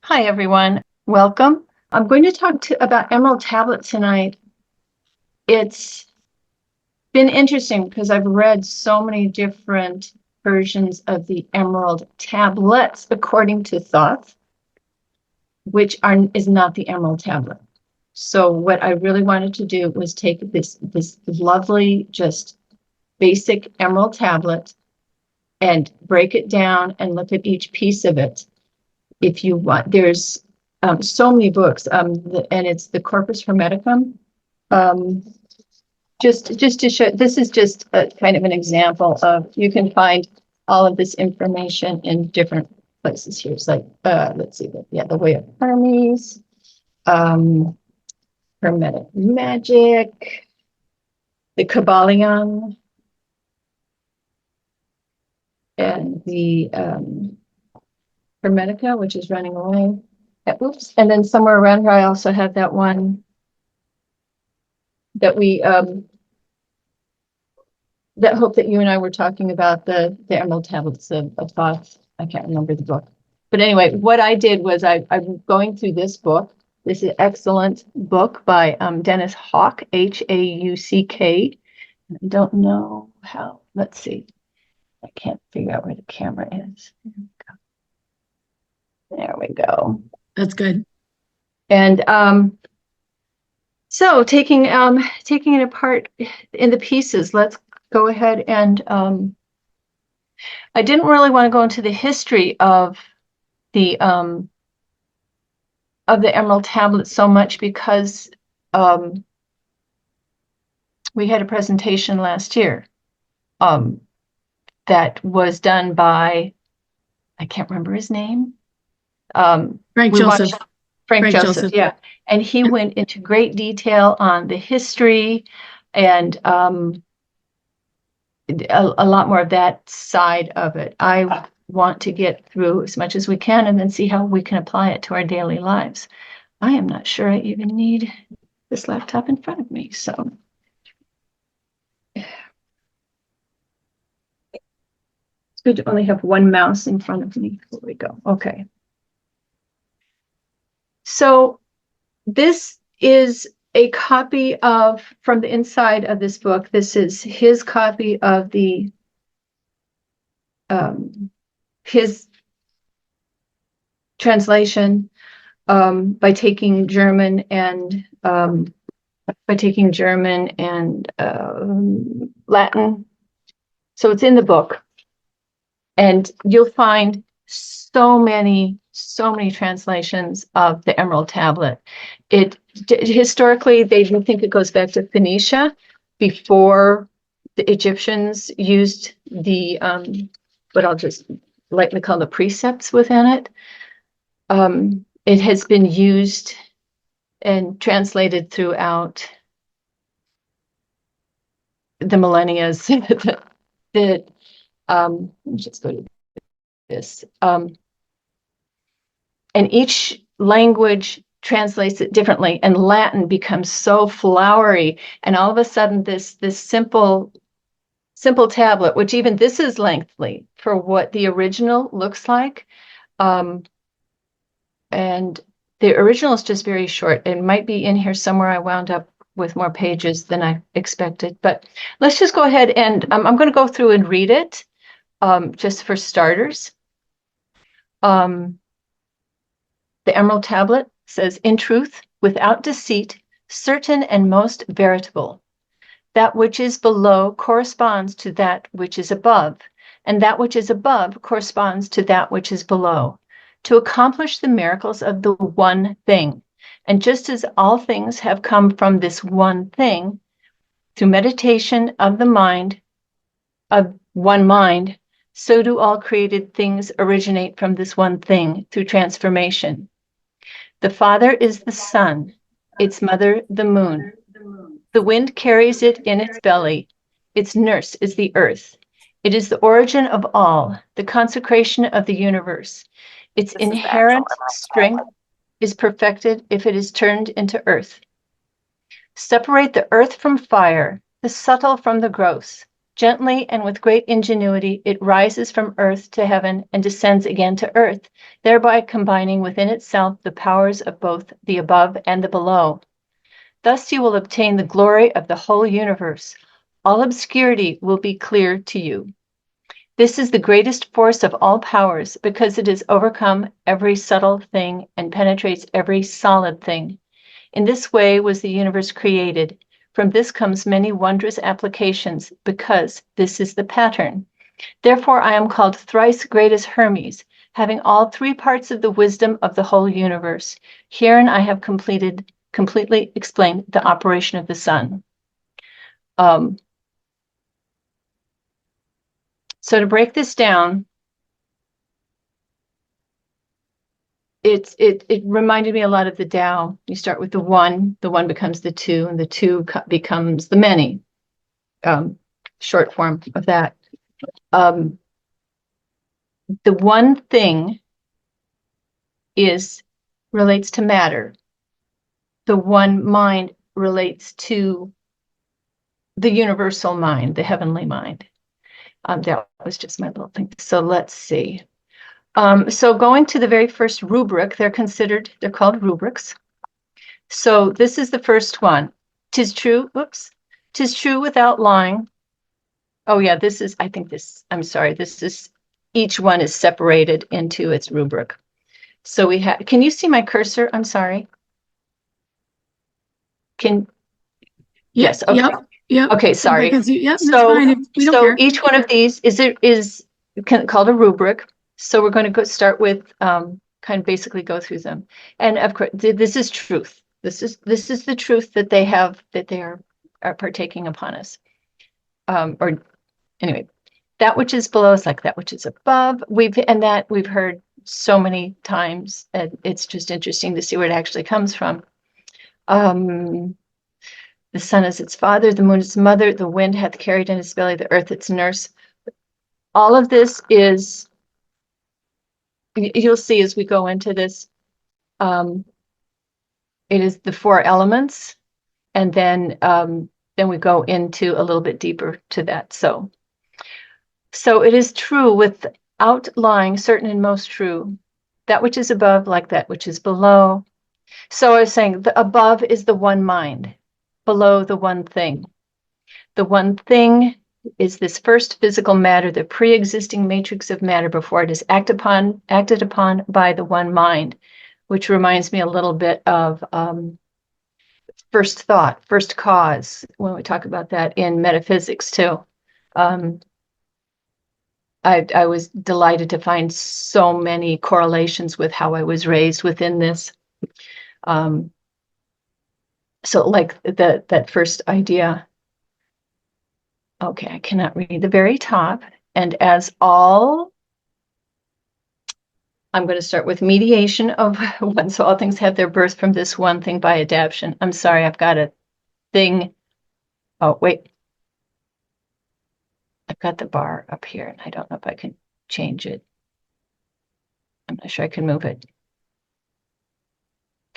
Hi, everyone. Welcome. I'm going to talk about Emerald Tablet tonight. It's been interesting because I've read so many different versions of the Emerald Tablets, according to Thoth, is not the Emerald Tablet. So what I really wanted to do was take this lovely, just basic Emerald Tablet and break it down and look at each piece of it. If you want, there's so many books, and it's the Corpus Hermeticum. Um, just to show, this is just a kind of an example of, you can find all of this information in different places here. It's like, let's see, the Way of Hermes, um, Hermetic Magic, the Kabbalion, and the Hermetica, which is running away. Oops. And then somewhere around here, I also have that one that that hope that you and I were talking about, the Emerald Tablets of Thoth. I can't remember the book. But anyway, what I did was I'm going through this book. This is an excellent book by Dennis Hawk, Hauck. I don't know how. Let's see. I can't figure out where the camera is. There we go. That's good. And so taking it apart in the pieces, let's go ahead and I didn't really want to go into the history of the Emerald Tablet so much because we had a presentation last year that was done by, I can't remember his name. Frank Joseph. Frank Joseph, yeah. And he went into great detail on the history and a lot more of that side of it. I want to get through as much as we can and then see how we can apply it to our daily lives. I am not sure I even need this laptop in front of me, so. It's good to only have one mouse in front of me. There we go. Okay. So this is a copy from the inside of this book. This is his copy of his translation by taking German and Latin. So it's in the book, and you'll find so many translations of the Emerald Tablet. Historically, they think it goes back to Phoenicia before the Egyptians used the what I'll just lightly call the precepts within it. It has been used and translated throughout the millennia. Let's just go to this. And each language translates it differently, and Latin becomes so flowery, and all of a sudden this simple tablet, which even this is lengthy for what the original looks like, and the original is just very short. It might be in here somewhere. I wound up with more pages than I expected, but let's just go ahead and I'm going to go through and read it, just for starters. The Emerald Tablet says, "In truth, without deceit, certain and most veritable, that which is below corresponds to that which is above, and that which is above corresponds to that which is below, to accomplish the miracles of the one thing. And just as all things have come from this one thing, through meditation of the mind, of one mind, so do all created things originate from this one thing through transformation. The father is the sun, its mother the moon. The wind carries it in its belly. Its nurse is the earth. It is the origin of all, the consecration of the universe. Its inherent strength is perfected if it is turned into earth. Separate the earth from fire, the subtle from the gross. Gently and with great ingenuity, it rises from earth to heaven and descends again to earth, thereby combining within itself the powers of both the above and the below. Thus you will obtain the glory of the whole universe. All obscurity will be clear to you. This is the greatest force of all powers because it has overcome every subtle thing and penetrates every solid thing. In this way was the universe created. From this comes many wondrous applications because this is the pattern. Therefore I am called thrice great as Hermes, having all three parts of the wisdom of the whole universe. Herein I have completely explained the operation of the sun. So to break this down, it reminded me a lot of the Tao. You start with the one becomes the two, and the two becomes the many. Short form of that. The one thing relates to matter. The one mind relates to the universal mind, the heavenly mind. That was just my little thing. So let's see. So going to the very first rubric, they're called rubrics. So this is the first one. Tis true without lying. Oh yeah, each one is separated into its rubric. So can you see my cursor? I'm sorry. Yes, okay. Yep. Okay, sorry. Yep, that's fine. We don't care. Each one of these is called a rubric. So we're going to start with kind of basically go through them. And of course, this is truth. This is the truth that they are partaking upon us. Or anyway, that which is below is like that which is above. We've heard so many times, and it's just interesting to see where it actually comes from. The sun is its father, the moon its mother, the wind hath carried in its belly, the earth its nurse. All of this is, you'll see as we go into this, it is the four elements, and then we go into a little bit deeper to that. So it is true without lying, certain and most true. That which is above, like that which is below. So I was saying the above is the one mind, below the one thing. The one thing is this first physical matter, the pre-existing matrix of matter before it is acted upon by the one mind, which reminds me a little bit of first thought, first cause, when we talk about that in metaphysics too. I was delighted to find so many correlations with how I was raised within this. So like that first idea. Okay, I cannot read the very top. And I'm going to start with mediation of one. So all things have their birth from this one thing by adaptation. I'm sorry, I've got a thing. Oh, wait. I've got the bar up here, and I don't know if I can change it. I'm not sure I can move it.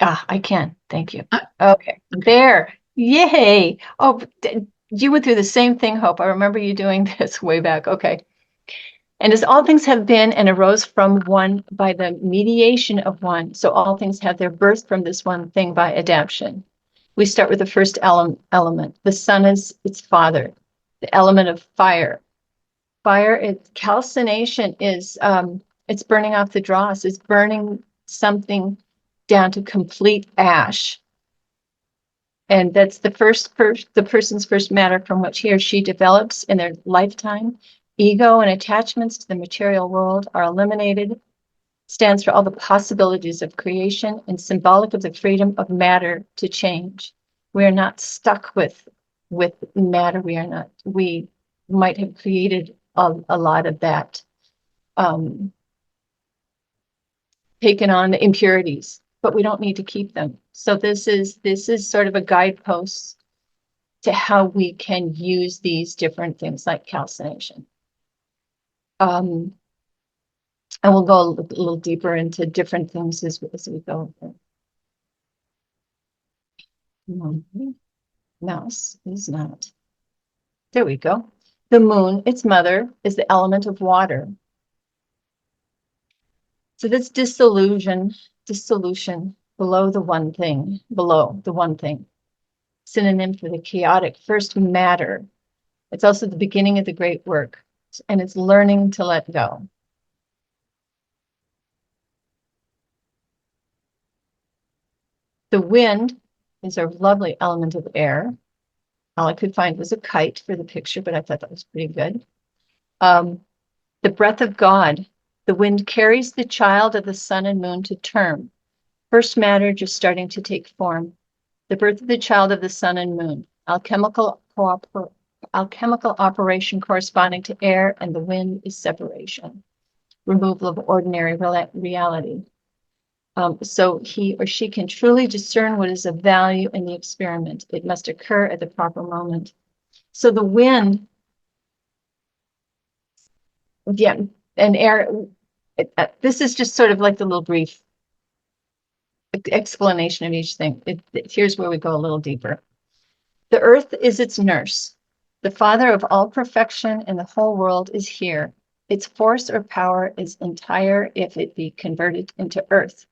I can. Thank you. Okay, there. Yay. Oh, you went through the same thing, Hope. I remember you doing this way back. Okay. And as all things have been and arose from one by the mediation of one, so all things have their birth from this one thing by adaptation. We start with the first element. The sun is its father, the element of fire. Fire, calcination is, it's burning off the dross. It's burning something down to complete ash. And that's the person's first matter from which he or she develops in their lifetime. Ego and attachments to the material world are eliminated. Stands for all the possibilities of creation and symbolic of the freedom of matter to change. We are not stuck with matter. We might have created a lot of that, taken on the impurities, but we don't need to keep them. So this is sort of a guidepost to how we can use these different things like calcination. And we'll go a little deeper into different things as we go. Mouse is not. There we go. The moon, its mother, is the element of water. So this dissolution below the one thing, synonym for the chaotic first matter. It's also the beginning of the great work, and it's learning to let go. The wind is a lovely element of air. All I could find was a kite for the picture, but I thought that was pretty good. The breath of God. The wind carries the child of the sun and moon to term. First matter just starting to take form. The birth of the child of the sun and moon. Alchemical operation corresponding to air, and the wind is separation. Removal of ordinary reality. So he or she can truly discern what is of value in the experiment. It must occur at the proper moment. So the wind, yeah, and air, this is just sort of like the little brief explanation of each thing. Here's where we go a little deeper. The earth is its nurse. The father of all perfection in the whole world is here. Its force or power is entire if it be converted into earth.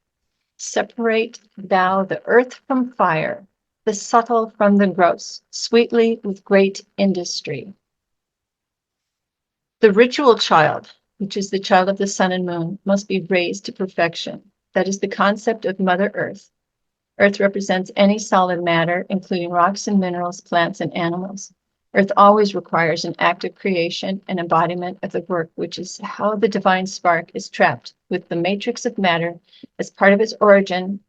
Separate thou the earth from fire, the subtle from the gross, sweetly with great industry. The ritual child, which is the child of the sun and moon, must be raised to perfection. That is the concept of Mother Earth. Earth represents any solid matter, including rocks and minerals, plants and animals. Earth always requires an act of creation and embodiment of the work, which is how the divine spark is trapped with the matrix of matter as part of its origin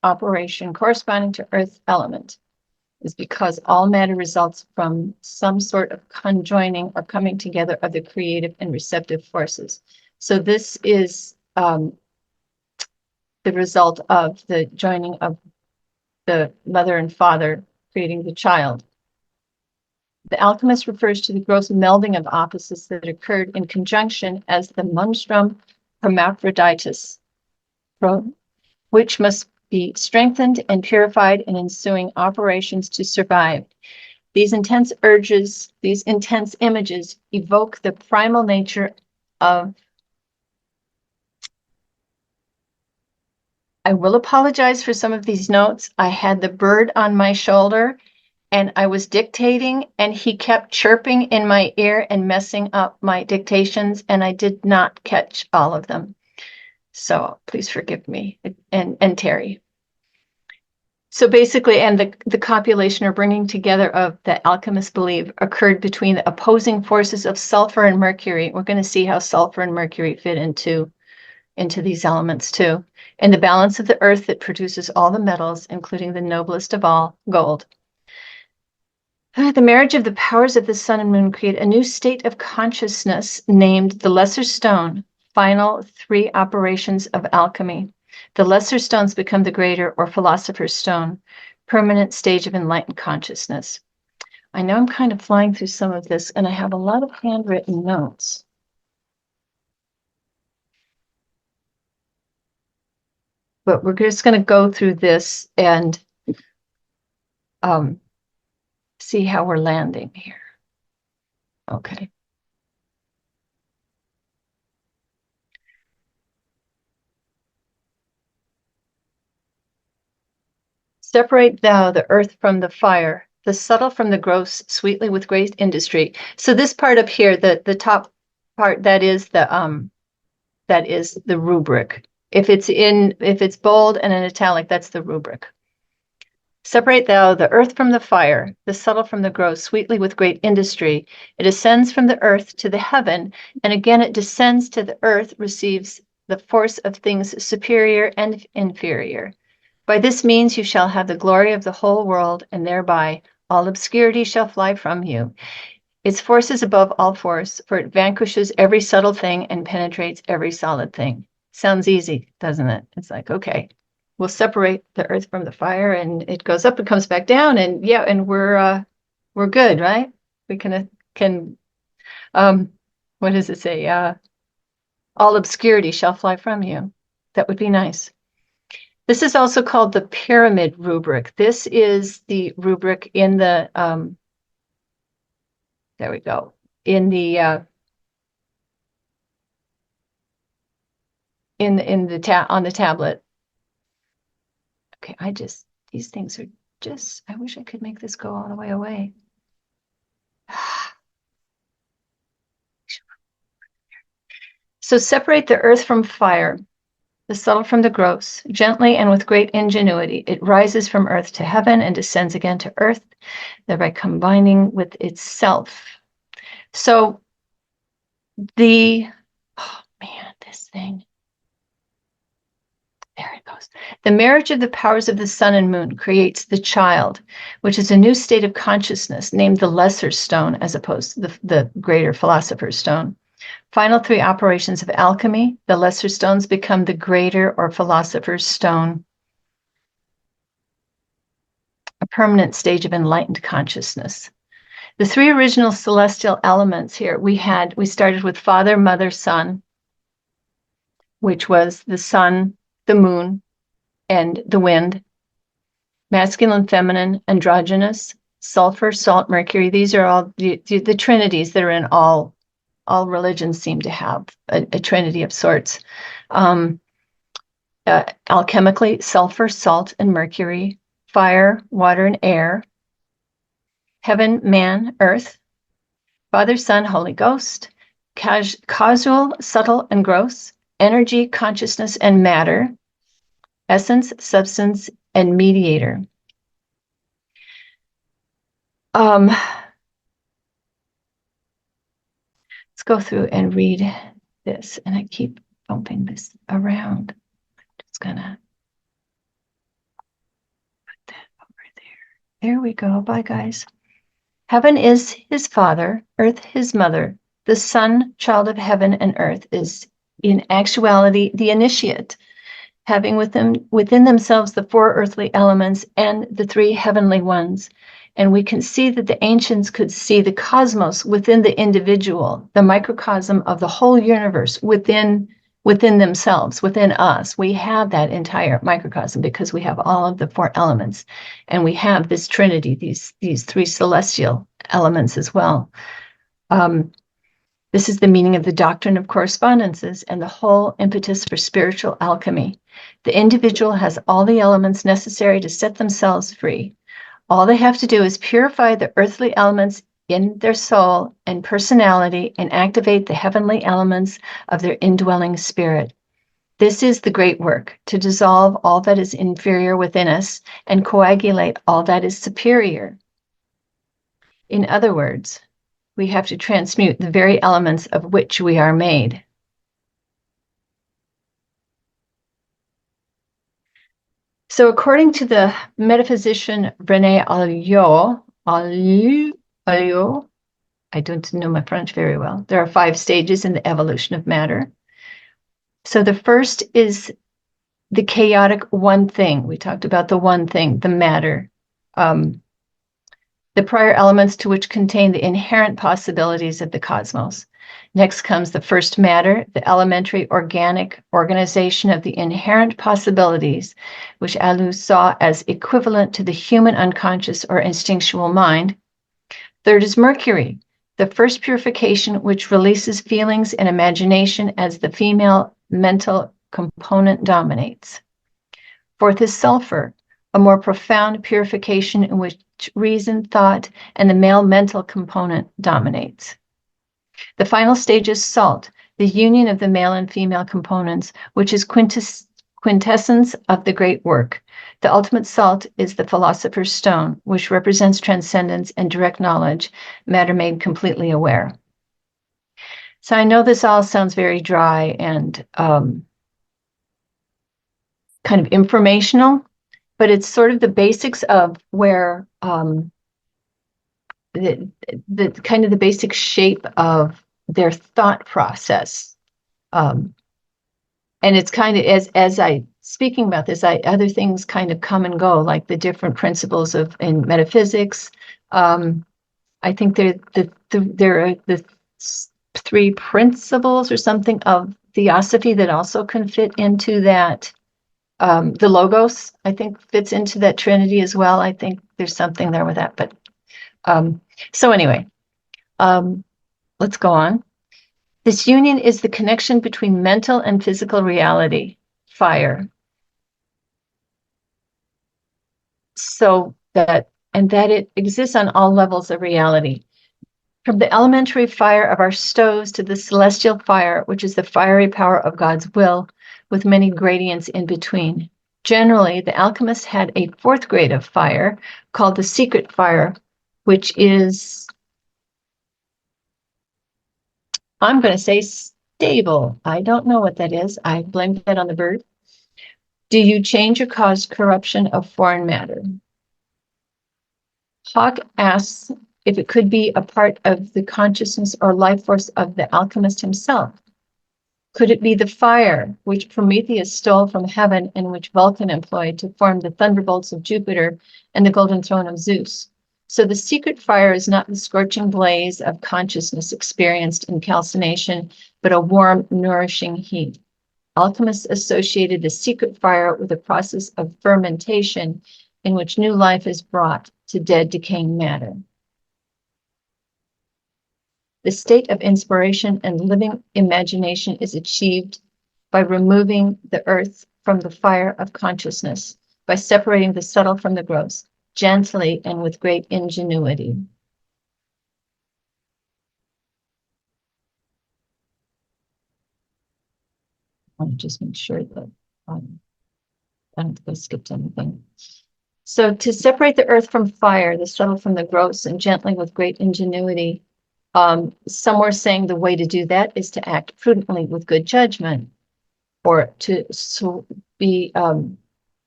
operation corresponding to Earth element, is because all matter results from some sort of conjoining or coming together of the creative and receptive forces. So this is the result of the joining of the mother and father creating the child. The alchemist refers to the gross melding of opposites that occurred in conjunction as the monstrum hermaphroditus, which must be strengthened and purified in ensuing operations to survive. These intense urges, these intense images evoke the primal nature of. I will apologize for some of these notes. I had the bird on my shoulder and I was dictating and he kept chirping in my ear and messing up my dictations, and I did not catch all of them. So please forgive me, and Terry. So basically, and the copulation or bringing together of the alchemists believe occurred between the opposing forces of sulfur and mercury. We're going to see how sulfur and mercury fit into these elements too. And the balance of the earth that produces all the metals, including the noblest of all, gold. The marriage of the powers of the sun and moon create a new state of consciousness named the lesser stone, final three operations of alchemy. The lesser stones become the greater or philosopher's stone, permanent stage of enlightened consciousness. I know I'm kind of flying through some of this, and I have a lot of handwritten notes. But we're just going to go through this and see how we're landing here. Okay. Separate thou the earth from the fire, the subtle from the gross, sweetly with great industry. So this part up here, the top part, that is the rubric. If it's bold and in italic, that's the rubric. Separate thou the earth from the fire, the subtle from the gross, sweetly with great industry. It ascends from the earth to the heaven, and again it descends to the earth, receives the force of things superior and inferior. By this means you shall have the glory of the whole world, and thereby all obscurity shall fly from you. Its force is above all force, for it vanquishes every subtle thing and penetrates every solid thing. Sounds easy, doesn't it? It's like, okay, we'll separate the earth from the fire, and it goes up and comes back down, and yeah, and we're good, right? We can what does it say? All obscurity shall fly from you. That would be nice. This is also called the pyramid rubric. This is the rubric in the there we go. in the on the tablet. Okay, these things are just, I wish I could make this go all the way away. So separate the earth from fire, the subtle from the gross, gently and with great ingenuity. It rises from earth to heaven and descends again to earth, thereby combining with itself. So oh man, this thing. There it goes. The marriage of the powers of the sun and moon creates the child, which is a new state of consciousness named the lesser stone as opposed to the greater philosopher's stone. Final three operations of alchemy, the lesser stones become the greater or philosopher's stone, a permanent stage of enlightened consciousness. The three original celestial elements here, we started with Father, Mother, Son, which was the sun, the moon, and the wind. Masculine, feminine, androgynous, sulfur, salt, mercury. These are all the trinities that are in all religions seem to have a trinity of sorts. Alchemically, sulfur, salt, and mercury. Fire, water, and air. Heaven, man, earth. Father, Son, Holy Ghost. Causal, subtle, and gross. Energy, consciousness, and matter. Essence, substance, and mediator. Let's go through and read this, and I keep bumping this around. I'm just gonna put that over there. There we go. Bye, guys. Heaven is his father, earth his mother. The Son, child of heaven and earth, is in actuality the initiate, having within themselves the four earthly elements and the three heavenly ones. And we can see that the ancients could see the cosmos within the individual, the microcosm of the whole universe within themselves, within us. We have that entire microcosm because we have all of the four elements, and we have this trinity, these three celestial elements as well. This is the meaning of the doctrine of correspondences and the whole impetus for spiritual alchemy. The individual has all the elements necessary to set themselves free. All they have to do is purify the earthly elements in their soul and personality and activate the heavenly elements of their indwelling spirit. This is the great work, to dissolve all that is inferior within us and coagulate all that is superior. In other words, we have to transmute the very elements of which we are made. So according to the metaphysician René Alliot, I don't know my French very well, there are 5 stages in the evolution of matter. So the first is the chaotic one thing. We talked about the one thing, the matter. The prior elements to which contain the inherent possibilities of the cosmos. Next comes the first matter, the elementary organic organization of the inherent possibilities, which Alou saw as equivalent to the human unconscious or instinctual mind. Third is Mercury, the first purification which releases feelings and imagination as the female mental component dominates. Fourth is Sulfur, a more profound purification in which reason, thought, and the male mental component dominates. The final stage is Salt, the union of the male and female components, which is quintessence of the great work. The ultimate salt is the philosopher's stone, which represents transcendence and direct knowledge, matter made completely aware. So I know this all sounds very dry and kind of informational, but it's sort of the basics of where the kind of the basic shape of their thought process. And it's kind of, as I speaking about this, other things kind of come and go, like the different principles in metaphysics. I think there are the 3 principles or something of theosophy that also can fit into that. The Logos, I think, fits into that Trinity as well. I think there's something there with that. But so anyway, let's go on. This union is the connection between mental and physical reality, fire. So that it exists on all levels of reality. From the elementary fire of our stoves to the celestial fire, which is the fiery power of God's will, with many gradients in between. Generally, the alchemists had a fourth grade of fire called the secret fire, which is, I'm going to say stable. I don't know what that is. I blame that on the bird. Do you change or cause corruption of foreign matter? Hawk asks if it could be a part of the consciousness or life force of the alchemist himself. Could it be the fire which Prometheus stole from heaven and which Vulcan employed to form the thunderbolts of Jupiter and the golden throne of Zeus? So the secret fire is not the scorching blaze of consciousness experienced in calcination, but a warm, nourishing heat. Alchemists associated the secret fire with a process of fermentation in which new life is brought to dead, decaying matter. The state of inspiration and living imagination is achieved by removing the earth from the fire of consciousness, by separating the subtle from the gross, gently and with great ingenuity. I want to just make sure that I don't think I skipped anything. So to separate the earth from fire, the subtle from the gross, and gently with great ingenuity, some were saying the way to do that is to act prudently with good judgment, or to be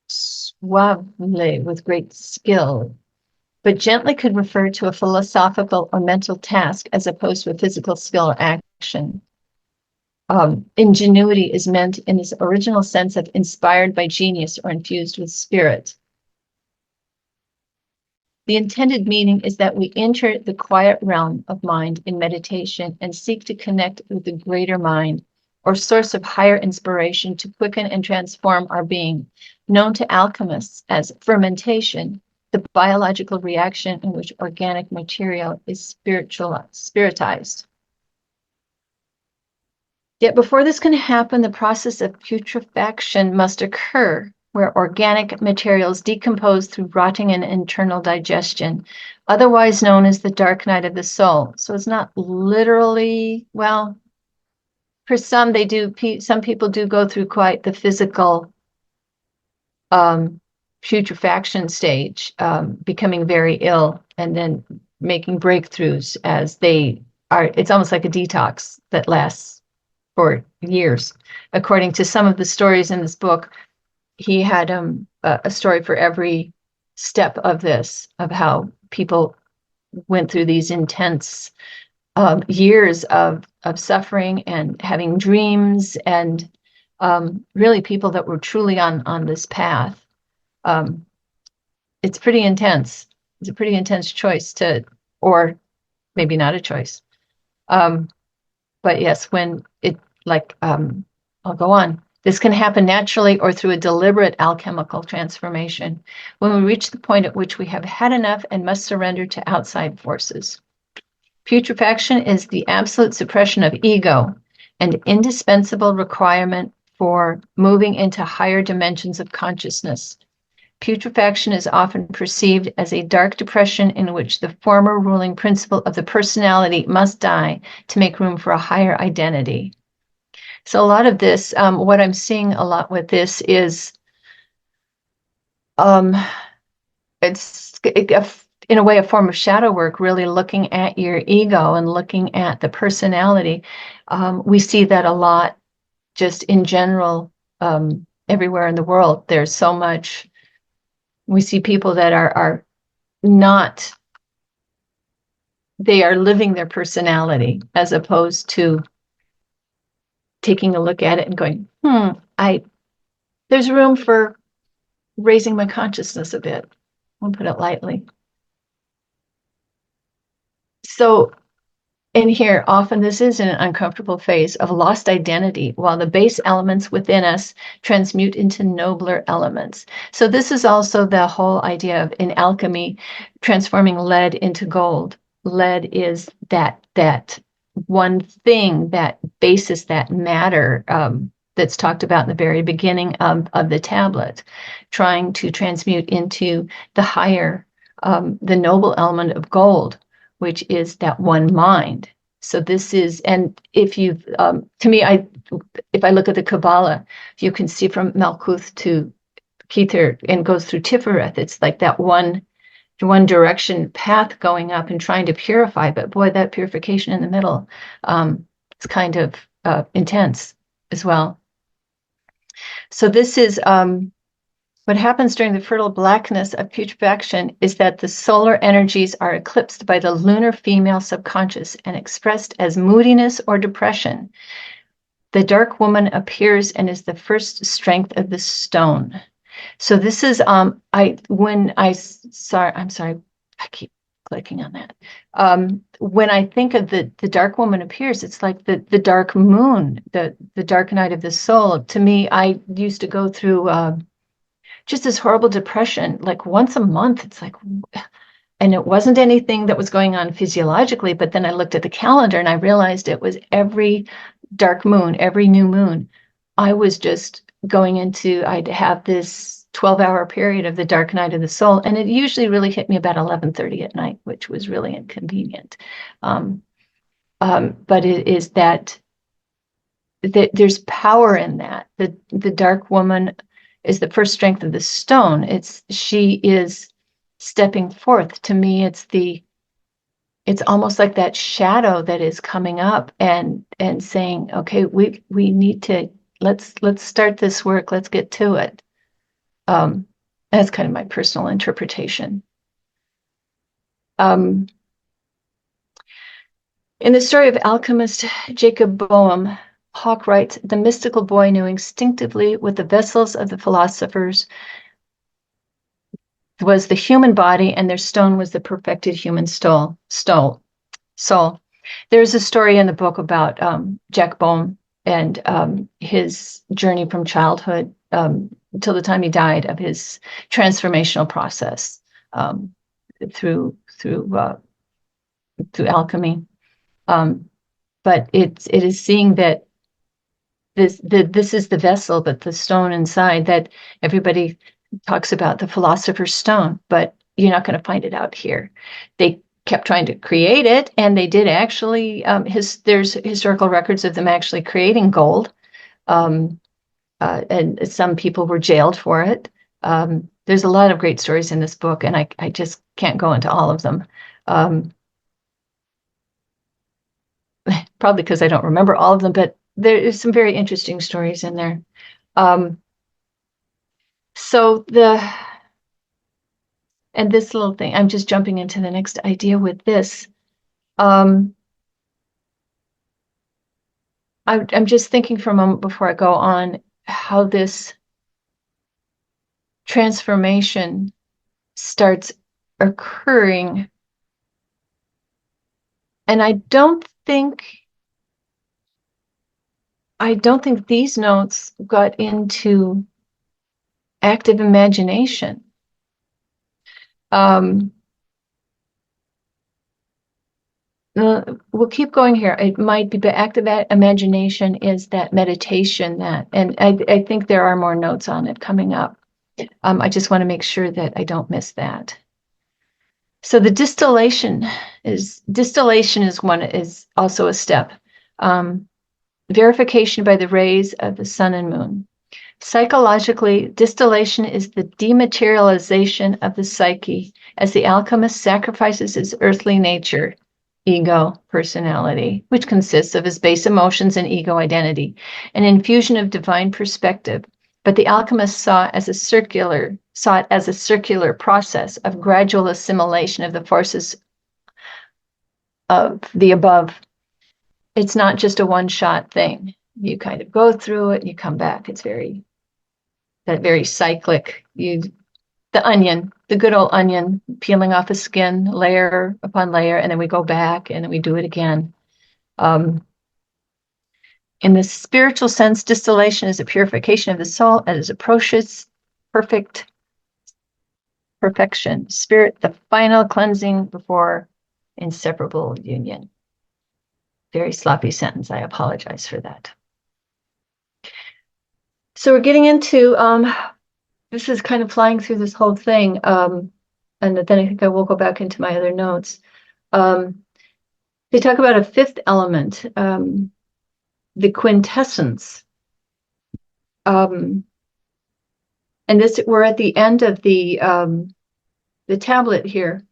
suavely with great skill. But gently could refer to a philosophical or mental task as opposed to a physical skill or action. Ingenuity is meant in its original sense of inspired by genius or infused with spirit. The intended meaning is that we enter the quiet realm of mind in meditation and seek to connect with the greater mind or source of higher inspiration to quicken and transform our being, known to alchemists as fermentation, the biological reaction in which organic material is spiritized. Yet before this can happen, the process of putrefaction must occur, where organic materials decompose through rotting and internal digestion, otherwise known as the dark night of the soul. So it's not literally, well, for some, some people do go through quite the physical putrefaction stage, becoming very ill and then making breakthroughs as they are. It's almost like a detox that lasts for years. According to some of the stories in this book, he had a story for every step of this, of how people went through these intense years of suffering and having dreams, and really people that were truly on this path. It's pretty intense. It's a pretty intense choice or maybe not a choice. But yes, when it I'll go on. This can happen naturally or through a deliberate alchemical transformation when we reach the point at which we have had enough and must surrender to outside forces. Putrefaction is the absolute suppression of ego, an indispensable requirement for moving into higher dimensions of consciousness. Putrefaction is often perceived as a dark depression in which the former ruling principle of the personality must die to make room for a higher identity. So a lot of this, what I'm seeing a lot with this is, it's in a way a form of shadow work, really looking at your ego and looking at the personality. We see that a lot just in general, everywhere in the world. There's so much, we see people that are not, they are living their personality as opposed to taking a look at it and going, there's room for raising my consciousness a bit. I'll put it lightly. So in here, often this is an uncomfortable phase of lost identity, while the base elements within us transmute into nobler elements. So this is also the whole idea of, in alchemy, transforming lead into gold. Lead is that one thing that bases that matter that's talked about in the very beginning of the tablet, trying to transmute into the higher, the noble element of gold, which is that one mind. So this is, and if you, to me, if I look at the Kabbalah, you can see from Malkuth to Kether and goes through Tifereth. It's like that one direction path going up and trying to purify. But boy, that purification in the middle, it's kind of intense as well. So this is what happens during the fertile blackness of putrefaction is that the solar energies are eclipsed by the lunar female subconscious and expressed as moodiness or depression. The dark woman appears and is the first strength of the stone. So this is I'm sorry, I keep clicking on that. When I think of the dark woman appears, it's like the dark moon, the dark night of the soul. To me, I used to go through just this horrible depression, like once a month. It's like, and it wasn't anything that was going on physiologically, but then I looked at the calendar and I realized it was every dark moon, every new moon. I was just going into, I'd have this 12-hour period of the dark night of the soul, and it usually really hit me about 11:30 at night, which was really inconvenient. But it is that there's power in that. The dark woman is the first strength of the stone. She is stepping forth. To me, it's almost like that shadow that is coming up and saying, okay, we need to let's start this work. Let's get to it. That's kind of my personal interpretation. In the story of alchemist Jacob Boehm, Hawke writes, the mystical boy knew instinctively what the vessels of the philosophers was the human body, and their stone was the perfected human soul. There's a story in the book about Jack Boehm and his journey from childhood until the time he died, of his transformational process through alchemy. But it is seeing that this is the vessel, but the stone inside, that everybody talks about the philosopher's stone, but you're not going to find it out here. They kept trying to create it, and they did actually. There's historical records of them actually creating gold, and some people were jailed for it. There's a lot of great stories in this book, and I just can't go into all of them. Probably because I don't remember all of them, but there is some very interesting stories in there. And this little thing, I'm just jumping into the next idea with this. I'm just thinking for a moment before I go on how this transformation starts occurring. And I don't think these notes got into active imagination. We'll keep going here. It might be, but active imagination is that meditation and I think there are more notes on it coming up. I just want to make sure that I don't miss that. So the distillation is also a step. Verification by the rays of the sun and moon. Psychologically, distillation is the dematerialization of the psyche as the alchemist sacrifices his earthly nature, ego, personality, which consists of his base emotions and ego identity, an infusion of divine perspective. But the alchemist saw it as a circular process of gradual assimilation of the forces of the above. It's not just a one-shot thing. You kind of go through it and you come back. It's very cyclic. The onion, the good old onion, peeling off a skin, layer upon layer, and then we go back and then we do it again. In the spiritual sense, distillation is a purification of the soul as it approaches perfection. Spirit, the final cleansing before inseparable union. very sloppy sentence. I apologize for that. So we're getting into, this is kind of flying through this whole thing. And then I think I will go back into my other notes. They talk about a fifth element, the quintessence. And this, we're at the end of the tablet here,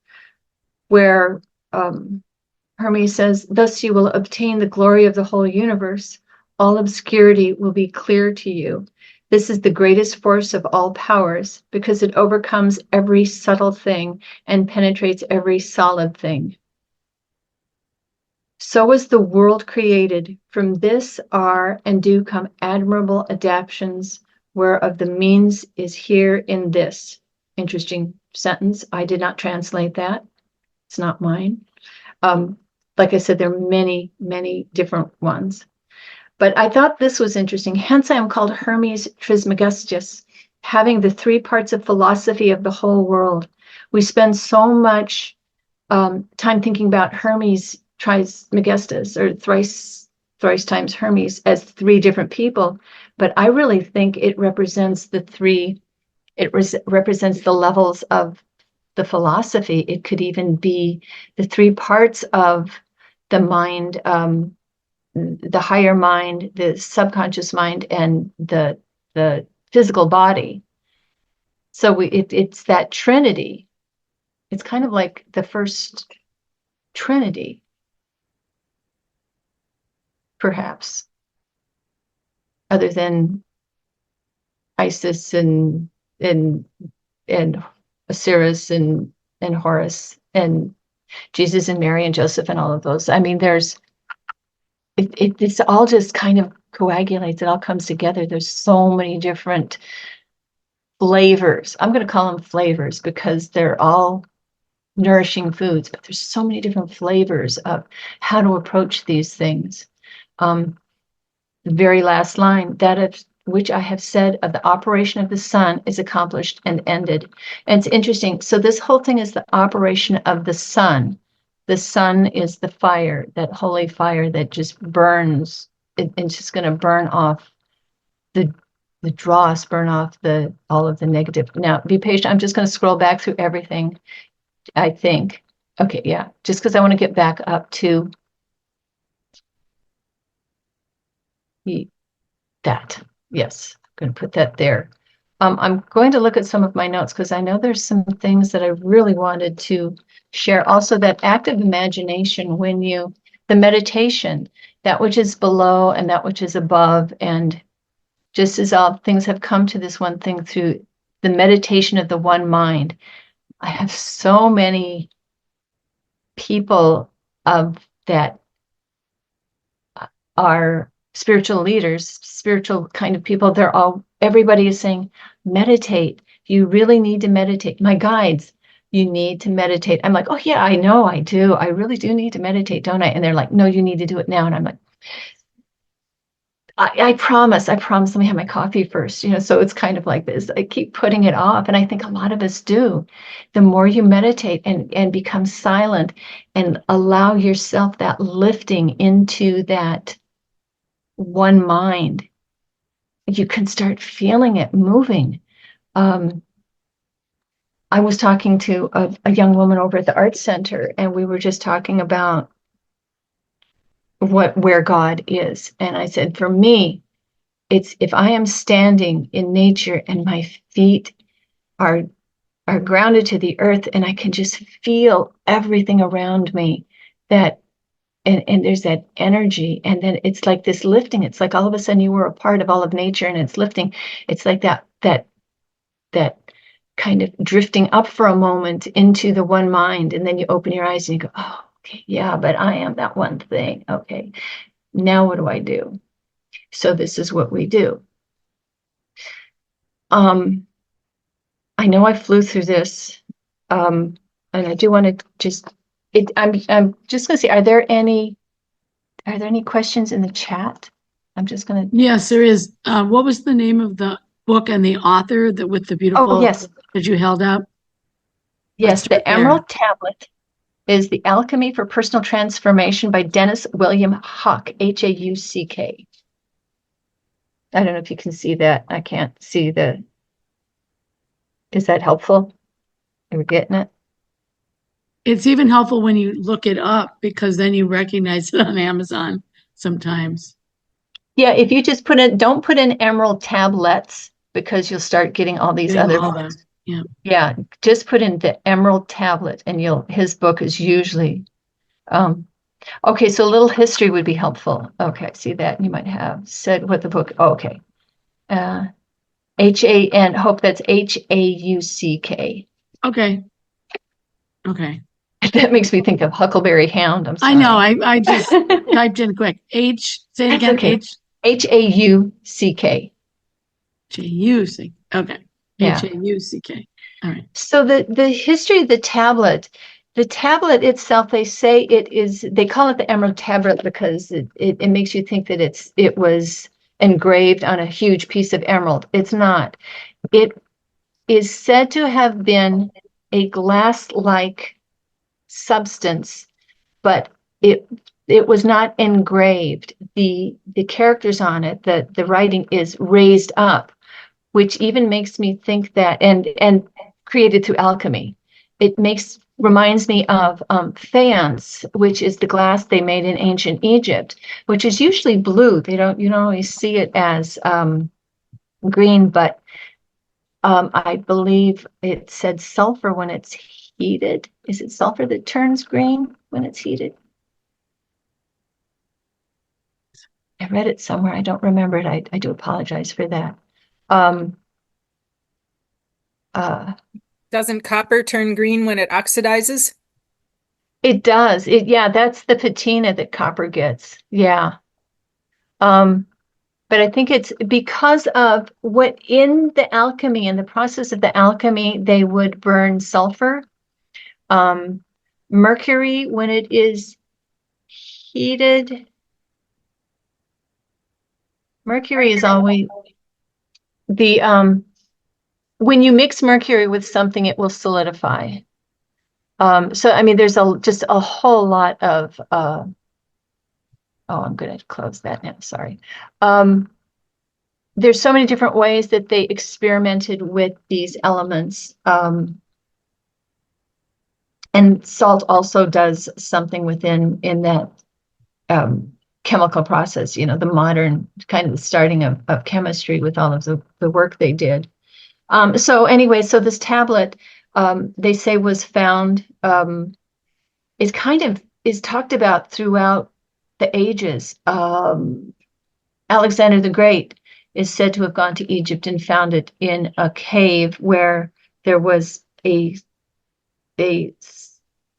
where Hermes says, "Thus you will obtain the glory of the whole universe. All obscurity will be clear to you. This is the greatest force of all powers, because it overcomes every subtle thing and penetrates every solid thing. So was the world created. From this are and do come admirable adaptations, whereof the means is here in this." Interesting sentence. I did not translate that. It's not mine. Like I said, there are many, many different ones. But I thought this was interesting. Hence I am called Hermes Trismegistus, having the three parts of philosophy of the whole world. We spend so much time thinking about Hermes Trismegistus, or thrice times Hermes, as three different people. But I really think it represents the three, represents the levels of the philosophy. It could even be the three parts of the mind, the higher mind, the subconscious mind, and the physical body. So it's that trinity. It's kind of like the first trinity, perhaps, other than Isis and Osiris and Horus and Jesus and Mary and Joseph and all of those. I mean, it's all just kind of coagulates. It all comes together. There's so many different flavors. I'm going to call them flavors because they're all nourishing foods, but there's so many different flavors of how to approach these things. The very last line, that of which I have said of the operation of the sun is accomplished and ended. And it's interesting. So this whole thing is the operation of the sun. The sun is the fire, that holy fire that just burns. It's just going to burn off the dross, burn off all of the negative. Now, be patient. I'm just going to scroll back through everything, I think. Okay, yeah, just because I want to get back up to that. Yes, I'm going to put that there. I'm going to look at some of my notes because I know there's some things that I really wanted to share. Also, that active imagination, the meditation, that which is below and that which is above, and just as all things have come to this one thing through the meditation of the one mind. I have so many people that are spiritual leaders, spiritual kind of people. Everybody is saying, meditate. You really need to meditate. My guides, you need to meditate. I'm like, oh yeah, I know I do. I really do need to meditate, don't I? And they're like, no, you need to do it now. And I'm like, I promise, let me have my coffee first. So it's kind of like this. I keep putting it off. And I think a lot of us do. The more you meditate and become silent and allow yourself that lifting into that one mind, you can start feeling it moving. I was talking to a young woman over at the Arts Center, and we were just talking about where God is. And I said, for me, it's if I am standing in nature and my feet are grounded to the earth and I can just feel everything around me, that and there's that energy, and then it's like this lifting. It's like all of a sudden you were a part of all of nature and it's lifting. It's like that kind of drifting up for a moment into the one mind, and then you open your eyes and you go, oh, okay, yeah, but I am that one thing. Okay, now what do I do? So this is what we do. I know I flew through this, and I do want to just. I'm just going to say, are there any questions in the chat? I'm just going to. Yes, there is. What was the name of the book and the author with the beautiful? Oh, yes. That you held up? Yes, the Emerald Tablet. is The Alchemy for Personal Transformation by Dennis William Huck, Hauck. I don't know if you can see that. I can't see is that helpful? Are we getting it? It's even helpful when you look it up because then you recognize it on Amazon sometimes. Yeah, if you just don't put in emerald tablets because you'll start getting all these Getting other all books. that. Yeah. Yeah, just put in the emerald tablet and his book is usually, okay, so a little history would be helpful. Okay, see that you might have said what the book, okay. H-A-N, hope that's Hauck. Okay. Okay. That makes me think of Huckleberry Hound. I'm I know. sorry. I just typed in quick. Say it That's again. okay. Hauck. H-A-U-C. Okay. Yeah. H-A-U-C-K. All right. So the history of the tablet itself, they say they call it the emerald tablet because it makes you think that it was engraved on a huge piece of emerald. It's not. It is said to have been a glass-like substance, but it was not engraved. The characters on it, the writing is raised up, which even makes me think that and created through alchemy. It reminds me of faience, which is the glass they made in ancient Egypt, which is usually blue. You don't always see it as green, but I believe it said sulfur when it's heated. Is it sulfur that turns green when it's heated? I read it somewhere. I don't remember it. I do apologize for that. Um, uh, Doesn't copper turn green when it oxidizes? it does. Yeah, that's the patina that copper gets. Yeah. Um, but I think it's because of what in the alchemy, in the process of the alchemy, they would burn sulfur. Um, Mercury, when it is heated, mercury is always the when you mix mercury with something, it will solidify. So I mean, there's just a whole lot of oh, I'm going to close that now. Sorry. There's so many different ways that they experimented with these elements. And salt also does something in that chemical process, the modern kind of the starting of chemistry with all of the work they did. So anyway, so this tablet, they say was found, is kind of is talked about throughout the ages. Alexander the Great is said to have gone to Egypt and found it in a cave where there was a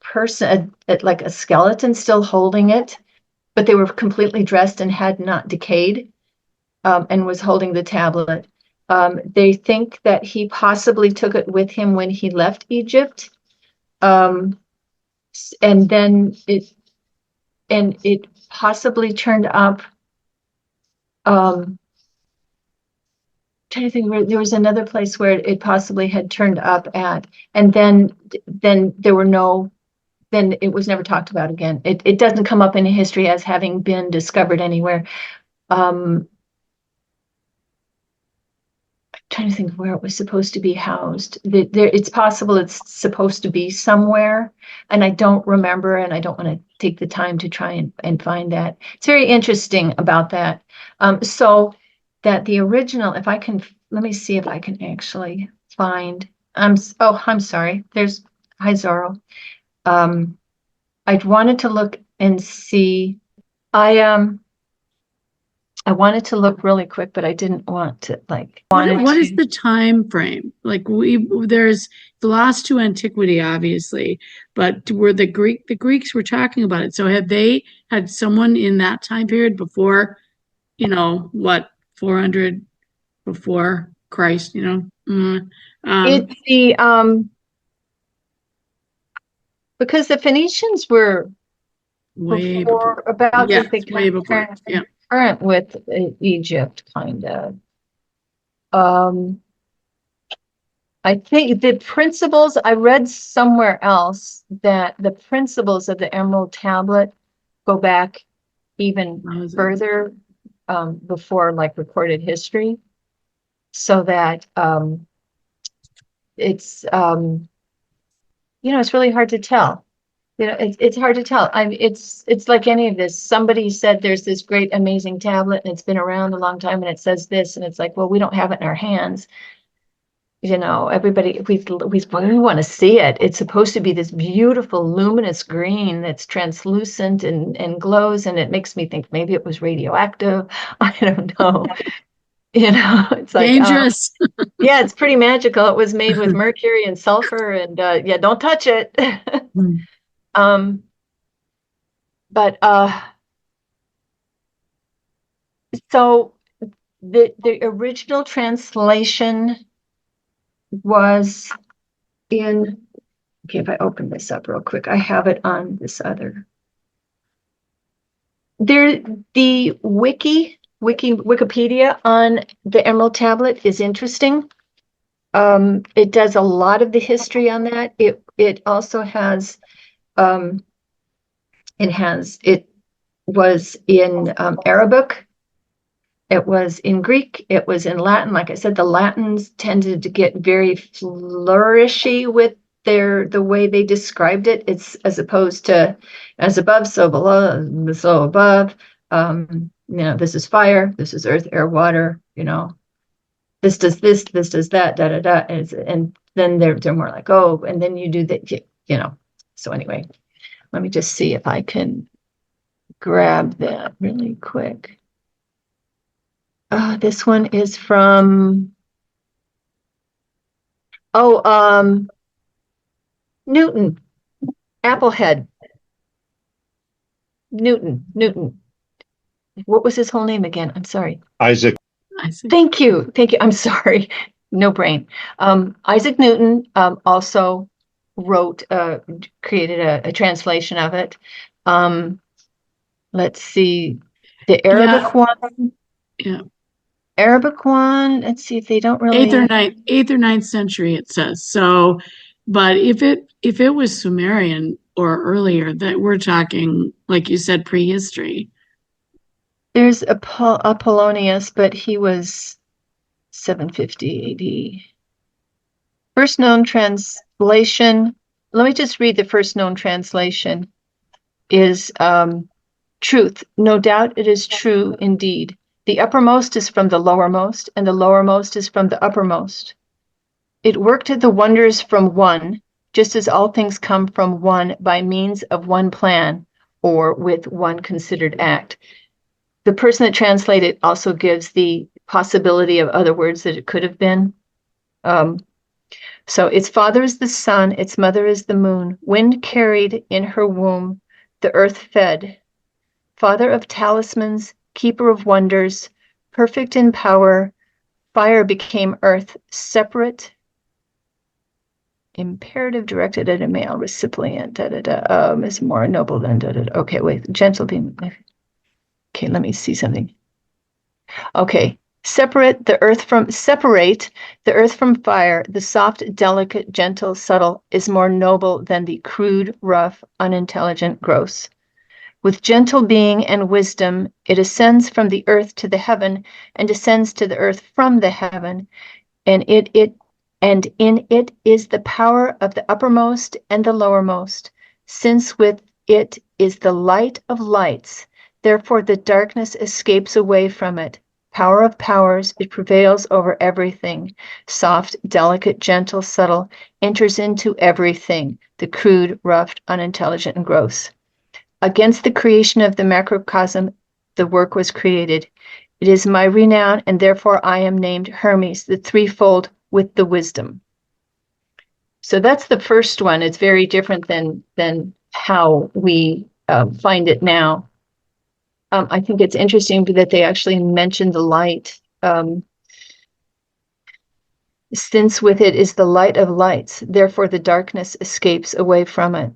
person, like a skeleton still holding it, but they were completely dressed and had not decayed, and was holding the tablet. They think that he possibly took it with him when he left Egypt, and then it possibly turned up. Trying to think where there was another place where it possibly had turned up at, and then there were no. Then it was never talked about again. It doesn't come up in history as having been discovered anywhere. Trying to think where it was supposed to be housed. It's possible it's supposed to be somewhere, and I don't remember, and I don't want to take the time to try and find that. It's very interesting about that. So that the original, if I can, let me see if I can actually find. I'm sorry. Hi Zorro. I wanted to look and see. I wanted to look really quick, but I didn't want to What is the time frame? Like there's the lost to antiquity, obviously, but were the Greeks were talking about it. So had they had someone in that time period before, 400 before Christ, it's because the Phoenicians were way before about yeah, as they way before. Yeah. current with Egypt, kind of. Um, I think the principles, I read somewhere else that the principles of the Emerald Tablet go back even further, before like recorded history. So that it's it's really hard to tell. It's hard to tell. It's like any of this. Somebody said there's this great, amazing tablet, and it's been around a long time, and it says this, and it's like, well, we don't have it in our hands. Everybody, we want to see it. It's supposed to be this beautiful, luminous green that's translucent and glows, and it makes me think maybe it was radioactive. I don't know. It's like Dangerous. yeah, it's pretty magical. It was made with mercury and sulfur, and yeah, don't touch it. Um, but so the original translation was in, okay, if I open this up real quick, I have it on this other. The Wikipedia on the Emerald Tablet is interesting. It does a lot of the history on that. It also has it was in Arabic. It was in Greek. It was in Latin. Like I said, the Latins tended to get very flourishy with the way they described it. It's as opposed to as above, so below, so above. This is fire, this is earth, air, water. This does this does that, da da da. And then they're more like, oh, and then you do that. So anyway, let me just see if I can grab that really quick. This one is from Newton, Applehead. Newton. What was his whole name again? I'm sorry. Isaac. Thank you. I'm sorry. No brain. Isaac Newton also created a translation of it. Let's see, the Arabic one. Yeah. Arabic one. Let's see if they don't really. 8th or 9th century, it says. So, but if it was Sumerian or earlier, that we're talking, like you said, prehistory. There's Apollonius, but he was 750 AD. First known translation. Let me just read the first known translation. Is truth. No doubt it is true indeed. The uppermost is from the lowermost, and the lowermost is from the uppermost. It worked the wonders from one, just as all things come from one by means of one plan, or with one considered act. The person that translated also gives the possibility of other words that it could have been. So its father is the sun, its mother is the moon. Wind carried in her womb, the earth fed. Father of talismans, keeper of wonders, perfect in power, fire became earth, separate, imperative directed at a male recipient, is more noble than Okay, wait, gentle being. Okay, let me see something. Okay, separate the earth from fire. The soft, delicate, gentle, subtle is more noble than the crude, rough, unintelligent, gross. With gentle being and wisdom, it ascends from the earth to the heaven and descends to the earth from the heaven, and in it is the power of the uppermost and the lowermost, since with it is the light of lights. Therefore the darkness escapes away from it. Power of powers, it prevails over everything. Soft, delicate, gentle, subtle, enters into everything, the crude, rough, unintelligent, and gross. Against the creation of the macrocosm, the work was created. It is my renown, and therefore I am named Hermes, the threefold with the wisdom. So that's the first one. It's very different than how we find it now. I think it's interesting that they actually mention the light. Since with it is the light of lights, therefore the darkness escapes away from it.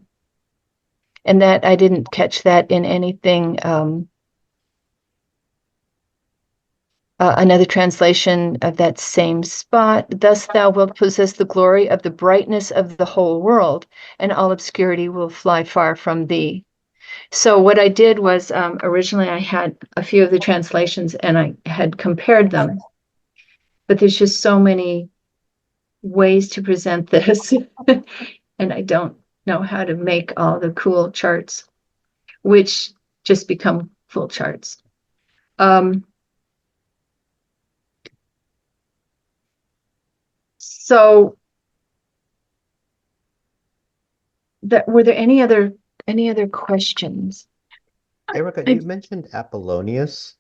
And that I didn't catch that in anything Another translation of that same spot, thus thou wilt possess the glory of the brightness of the whole world, and all obscurity will fly far from thee. So what I did was originally I had a few of the translations and I had compared them, but there's just so many ways to present this, and I don't know how to make all the cool charts, which just become full charts. So were there any other questions? Erica, you mentioned Apollonius.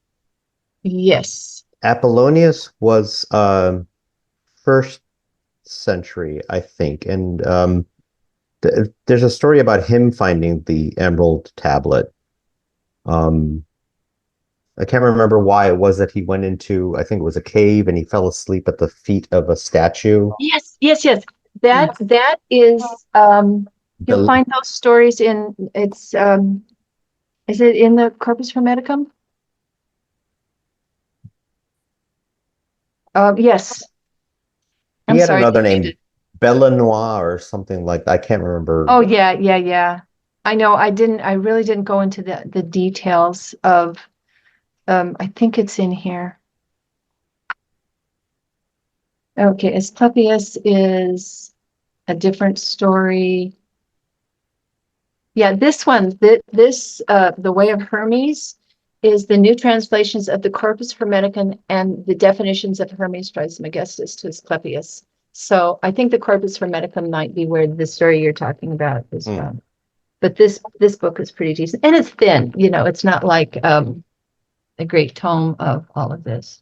Yes. Apollonius was first century, I think, and there's a story about him finding the emerald tablet. I can't remember why it was that he went into, I think it was a cave, and he fell asleep at the feet of a statue. Yes. That is you'll find those stories in it's is it in the Corpus Hermeticum? Yes. He had another name, Belanois or something like that. I can't remember. Oh yeah. I know I really didn't go into the details of I think it's in here. Okay, Asclepius is a different story. Yeah, this one, The Way of Hermes is the new translations of the Corpus Hermeticum and the definitions of Hermes Trismegistus to Asclepius. So I think the Corpus Hermeticum might be where the story you're talking about is from. But this book is pretty decent. And it's thin, it's not like a great tome of all of this.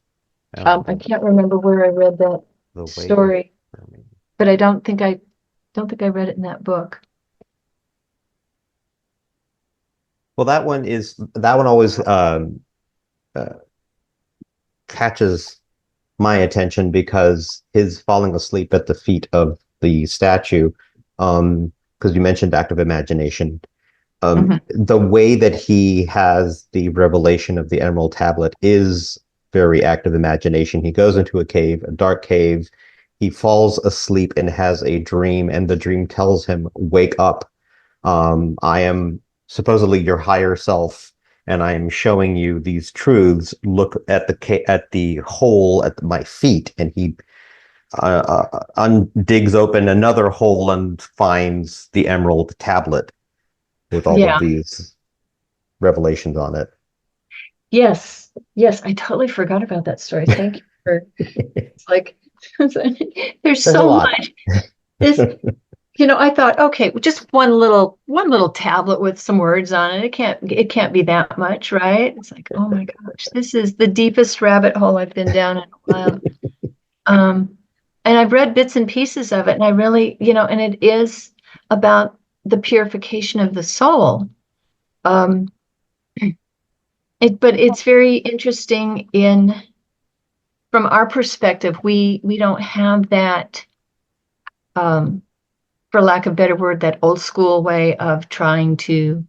I can't remember where I read that story, but I don't think I read it in that book. Well, that one always catches my attention because his falling asleep at the feet of the statue, because you mentioned active imagination. The way that he has the revelation of the Emerald Tablet is very active imagination. He goes into a cave, a dark cave. He falls asleep and has a dream, and the dream tells him, "Wake up. I am supposedly your higher self, and I am showing you these truths. Look at the hole at my feet." And he digs open another hole and finds the Emerald Tablet with all of these revelations on it. Yes, I totally forgot about that story. Thank you for. It's like there's so much. This. I thought, okay, just one little tablet with some words on it. It can't be that much, right? It's like, oh my gosh, this is the deepest rabbit hole I've been down in a while. And I've read bits and pieces of it, and I really, and it is about the purification of the soul. But it's very interesting from our perspective, we don't have that, for lack of a better word, that old school way of trying to,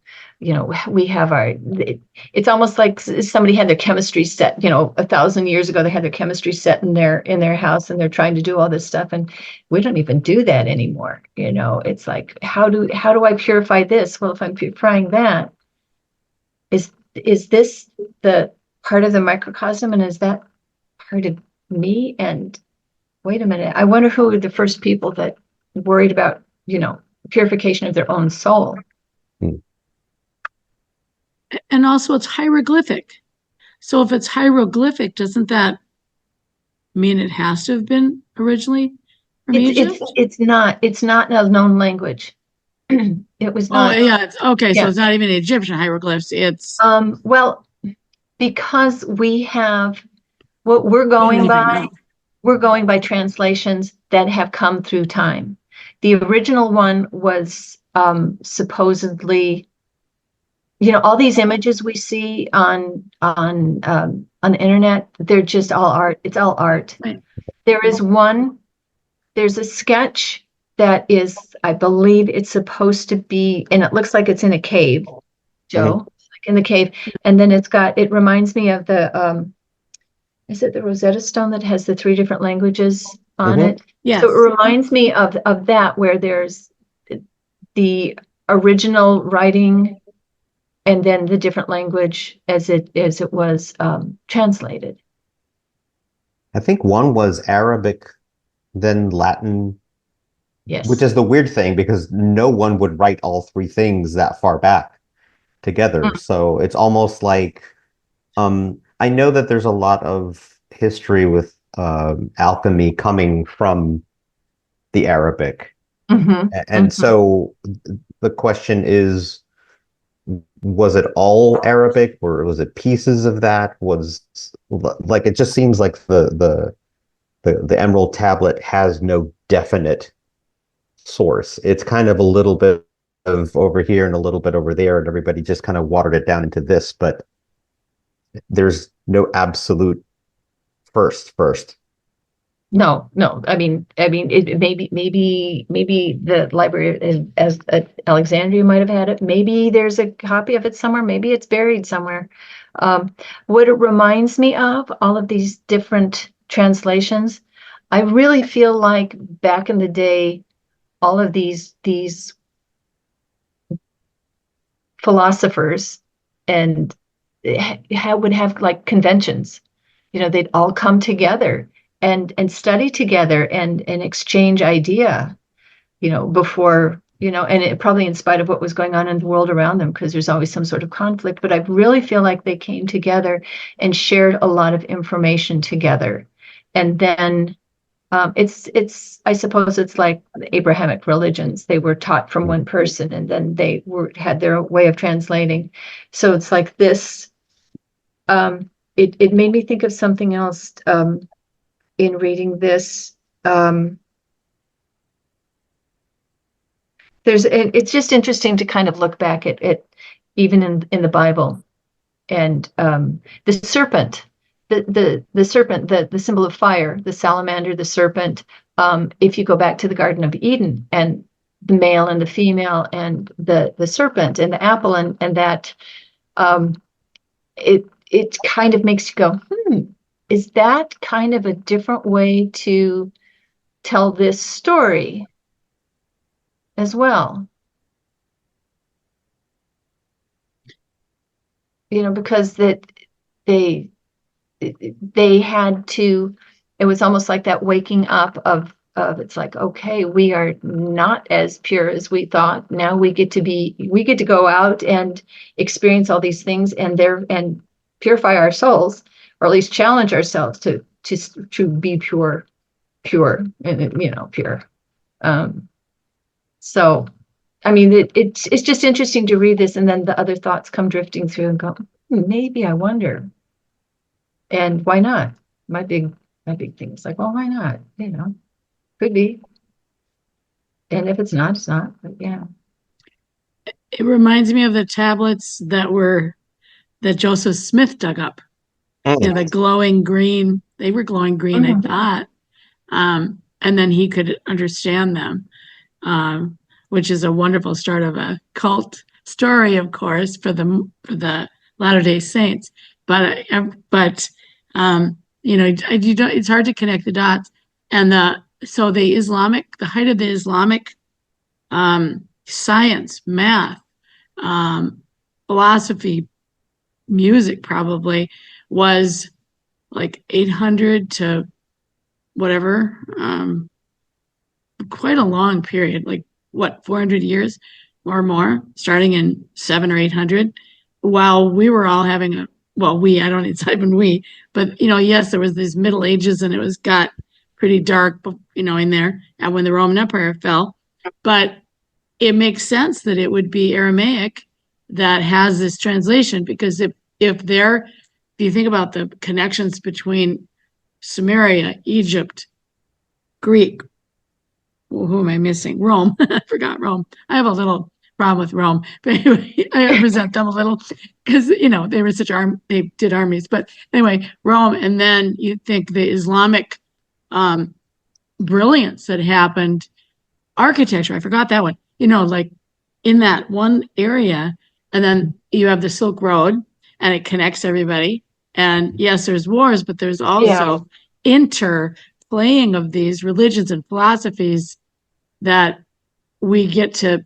we have it's almost like somebody had their chemistry set, 1,000 years ago, they had their chemistry set in their house, and they're trying to do all this stuff. And we don't even do that anymore. It's like, how do I purify this? Well, if I'm purifying that, is this the part of the microcosm, and is that part of me? And wait a minute, I wonder who were the first people that worried about, purification of their own soul. And also it's hieroglyphic. So if it's hieroglyphic, doesn't that mean it has to have been originally from Egypt? It's not a known language. It was not. Oh yeah, okay. So it's not even Egyptian hieroglyphs. It's well, because we have what we're going by. We're going by translations that have come through time. The original one was supposedly, all these images we see on the internet, they're just all art. It's all art. Right. There's a sketch that is, I believe it's supposed to be, and it looks like it's in a cave, Joe, like in the cave. And then it reminds me of the is it the Rosetta Stone that has the 3 different languages on Mhm. it? Yes. So it reminds me of that, where there's the original writing and then the different language as it was translated. I think one was Arabic, then Latin, which Yes. is the weird thing because no one would write all 3 things that far back together. So it's almost like I know that there's a lot of history with alchemy coming from the Arabic. Mm-hmm. And Mm-hmm. so the question is, was it all Arabic or was it pieces of that? Was like it just seems like the Emerald Tablet has no definite source. It's kind of a little bit of over here and a little bit over there, and everybody just kind of watered it down into this, but there's no absolute first. No. I mean, it maybe the library as at Alexandria might have had it. Maybe there's a copy of it somewhere. Maybe it's buried somewhere. What it reminds me of, all of these different translations, I really feel like back in the day, all of these philosophers and would have like conventions. They'd all come together and study together and exchange idea, before, and it probably in spite of what was going on in the world around them, because there's always some sort of conflict. But I really feel like they came together and shared a lot of information together. And then I suppose it's like the Abrahamic religions. They were taught from one person and then they had their way of translating. So it's like this, it made me think of something else, in reading this. It's just interesting to kind of look back at even in the Bible, and the serpent, the serpent, the symbol of fire, the salamander, the serpent. If you go back to the Garden of Eden and the male and the female and the serpent and the apple and that, it kind of makes you go, is that kind of a different way to tell this story as well? Because that they they had to, it was almost like that waking up of it's like, okay, we are not as pure as we thought. Now we get to go out and experience all these things and purify our souls, or at least challenge ourselves to be pure and pure. So I mean, it's just interesting to read this, and then the other thoughts come drifting through and go, maybe I wonder. And why not? My big thing is like, well, why not? Could be. And if it's not, it's not. But yeah. It reminds me of the tablets that Joseph Smith dug up. The glowing green. They were glowing green, I thought. And then he could understand them, which is a wonderful start of a cult story, of course, for the Latter-day Saints. But it's hard to connect the dots. And the height of the Islamic science, math, philosophy, music probably was like 800 to whatever, quite a long period, like 400 years or more, starting in 700 or 800, while we were all having it's not even we, but yes, there was these Middle Ages and it got pretty dark, in there, and when the Roman Empire fell. But it makes sense that it would be Aramaic that has this translation, because if you think about the connections between Samaria, Egypt, Greek, who am I missing? Rome. I forgot Rome. I have a little problem with Rome, but anyway, I resent them a little because they were they did armies. But anyway, Rome, and then you think the Islamic brilliance that happened, architecture. I forgot that one. Like in that one area, and then you have the Silk Road, and it connects everybody. And yes, there's wars, but there's also interplaying of these religions and philosophies that we get to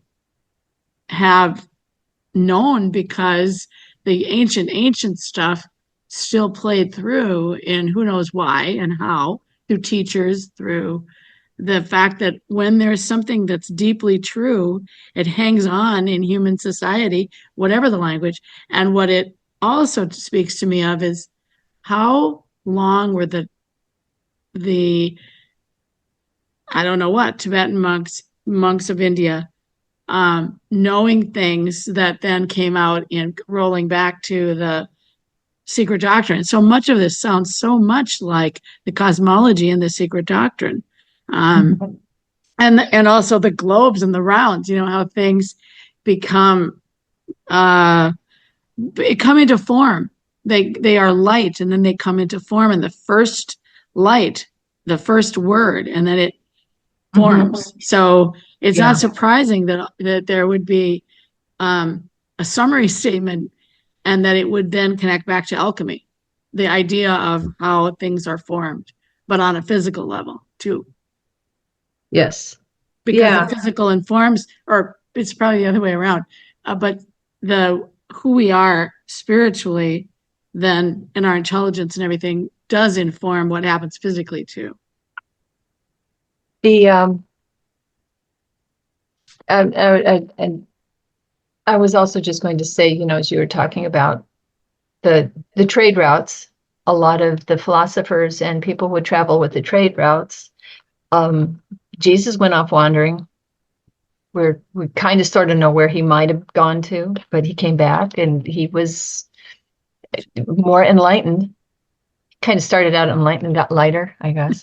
have known because the ancient stuff still played through in who knows why and how, through teachers, through the fact that when there's something that's deeply true, it hangs on in human society, whatever the language. And what it also speaks to me of is how long were the I don't know what Tibetan monks of India knowing things that then came out in rolling back to the secret doctrine. So much of this sounds so much like the cosmology in the secret doctrine. And also the globes and the rounds, how things become come into form. They are light, and then they come into form, and the first light, the first word, and then it forms. So it's not surprising that there would be a summary statement, and that it would then connect back to alchemy, the idea of how things are formed, but on a physical level too. Yes. Because the physical informs, or it's probably the other way around, but who we are spiritually then, and our intelligence and everything does inform what happens physically too. And I was also just going to say, as you were talking about the trade routes, a lot of the philosophers and people would travel with the trade routes. Jesus went off wandering. We kind of sort of know where he might have gone to, but he came back and he was more enlightened. Kind of started out enlightened and got lighter, I guess.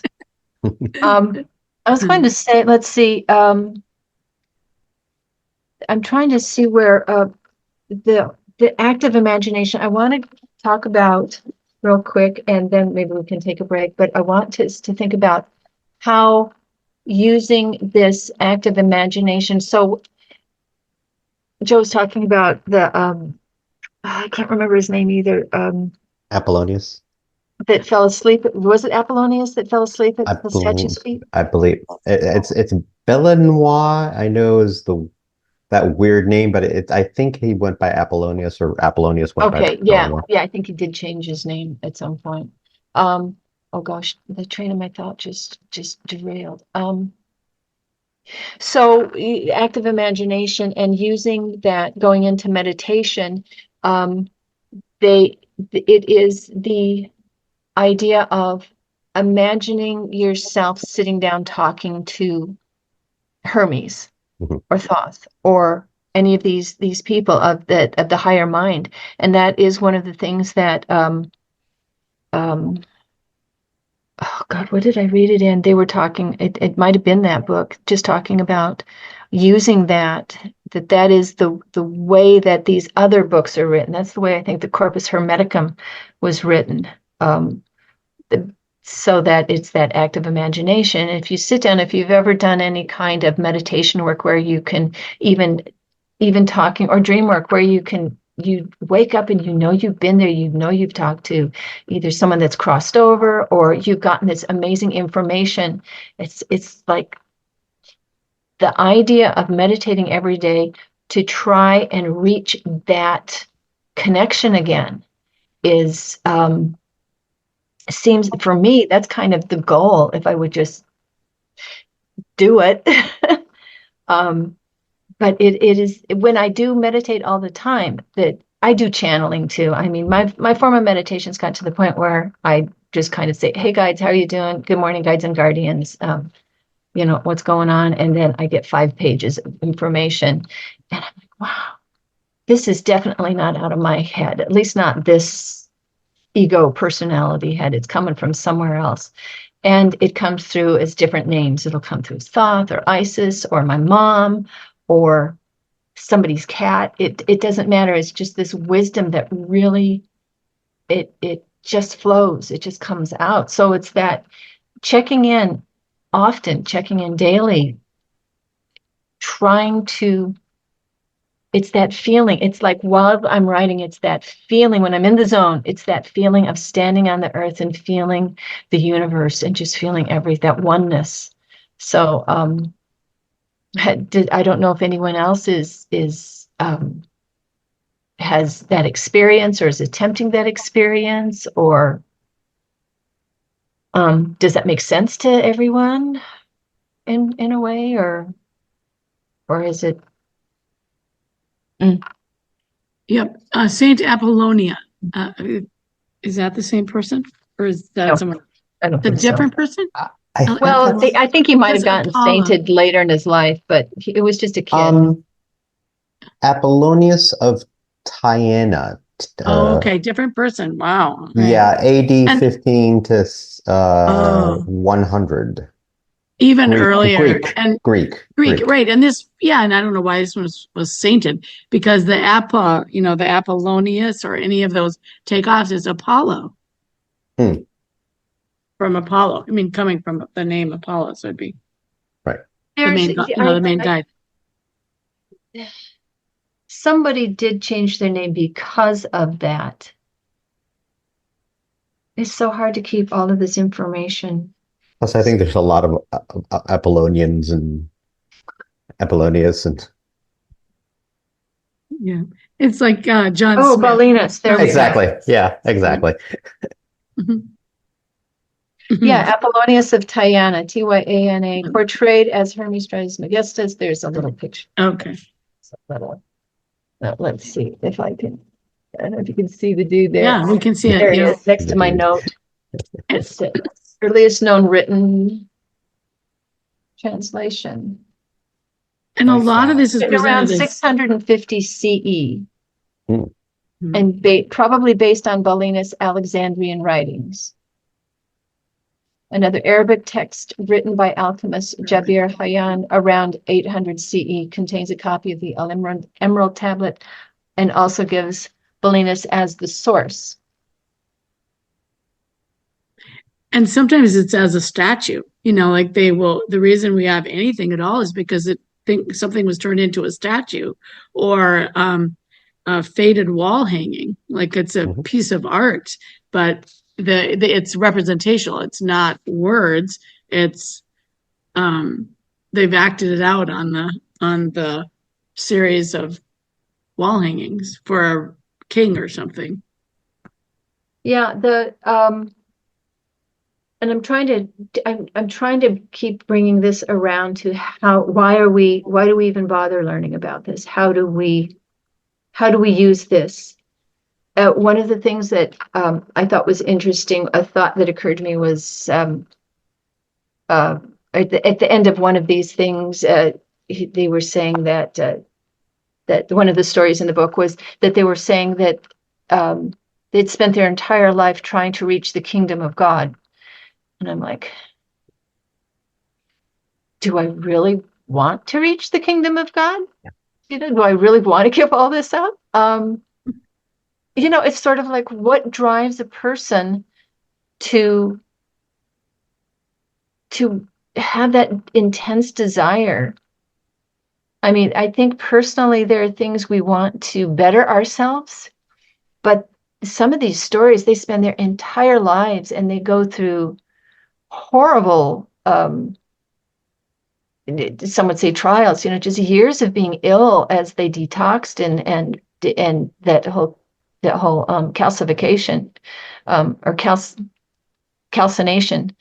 I was going to say, let's see. I'm trying to see where the active imagination. I want to talk about real quick, and then maybe we can take a break. But I want to think about how using this active imagination. So Joe's talking about the I can't remember his name either. Apollonius. That fell asleep. Was it Apollonius that fell asleep at the statue's feet? I believe it's Belenois. I know is that weird name, but I think he went by Apollonius, or Apollonius went by Belenois. Yeah. I think he did change his name at some point. Oh gosh, the train of my thought just derailed. So active imagination and using that going into meditation, it is the idea of imagining yourself sitting down talking to Hermes or Thoth or any of these people of the higher mind, and that is one of the things that oh God, what did I read it in? They were talking, it might have been that book, just talking about using that is the way that these other books are written. That's the way I think the Corpus Hermeticum was written. So that it's that active imagination. If you sit down, if you've ever done any kind of meditation work where you can even talking, or dream work where you wake up and you've been there, you've talked to either someone that's crossed over or you've gotten this amazing information. It's like the idea of meditating every day to try and reach that connection again is seems, for me, that's kind of the goal, if I would just do it. But it is, when I do meditate all the time, that I do channeling too. I mean, my form of meditation's got to the point where I just kind of say, hey guides, how are you doing? Good morning, guides and guardians. What's going on? And then I get 5 pages of information. And I'm like, wow, this is definitely not out of my head, at least not this ego personality head. It's coming from somewhere else. And it comes through as different names. It'll come through as Thoth or Isis or my mom or somebody's cat. It doesn't matter. It's just this wisdom that really, it just flows. It just comes out. So it's that checking in often, checking in daily, trying to it's that feeling. It's like while I'm writing, it's that feeling when I'm in the zone. It's that feeling of standing on the earth and feeling the universe and just feeling that oneness. So I don't know if anyone else has that experience or is attempting that experience, or does that make sense to everyone in a way, or is it? Yep. Saint Apollonia. Is that the same person, or is that No, someone? I don't A think so. different person? Well, I think he might have It's gotten Apollo. sainted later in his life, but it was just a kid. Apollonius of Tyana. Oh, okay, different person. Wow. Right. Yeah, AD And 15 to oh, 100. even Greek, earlier. Greek, And Greek, Greek, Greek. right? And this, yeah, and I don't know why this one was sainted, because the the Apollonius or any of those takeoffs is Apollo, Hmm, from Apollo. I mean, coming from the name Apollo, so it'd be right. the main, the main guy. Somebody did change their name because of that. It's so hard to keep all of this information. Plus, I think there's a lot of Apollonians and Apollonius and Yeah, it's like John Oh, Smith. Paulinus, there we go. exactly. Yeah, exactly. Yeah, Apollonius of Tyana, Tyana, portrayed as Hermes Trismegistus. There's a little picture. Okay. Let's see if I can. I don't know if you can see the dude there. Yeah, we can see it. There he Yeah. is, next to my note. It's the earliest known written translation. And a lot of this is Written around presented as 650 CE, Hmm. and probably based on Paulinus' Alexandrian writings. Another Arabic text written by alchemist Jabir Hayyan around 800 CE contains a copy of the Emerald Tablet and also gives Paulinus as the source. And sometimes it's as a statue, like the reason we have anything at all is because something was turned into a statue, or a faded wall hanging, like it's a piece of art, but it's representational. It's not words. It's they've acted it out on the series of wall hangings for a king or something. Yeah, and I'm trying to keep bringing this around to why do we even bother learning about this? How do we use this? One of the things that I thought was interesting, a thought that occurred to me was at the end of one of these things, they were saying that one of the stories in the book was that they were saying that they'd spent their entire life trying to reach the kingdom of God. And I'm like, do I really want to reach the kingdom of God? Yeah. Do I really want to give all this up? It's sort of like, what drives a person to have that intense desire? I mean, I think personally there are things we want to better ourselves, but some of these stories, they spend their entire lives and they go through horrible, some would say trials, just years of being ill as they detoxed and that whole calcification, or calcination.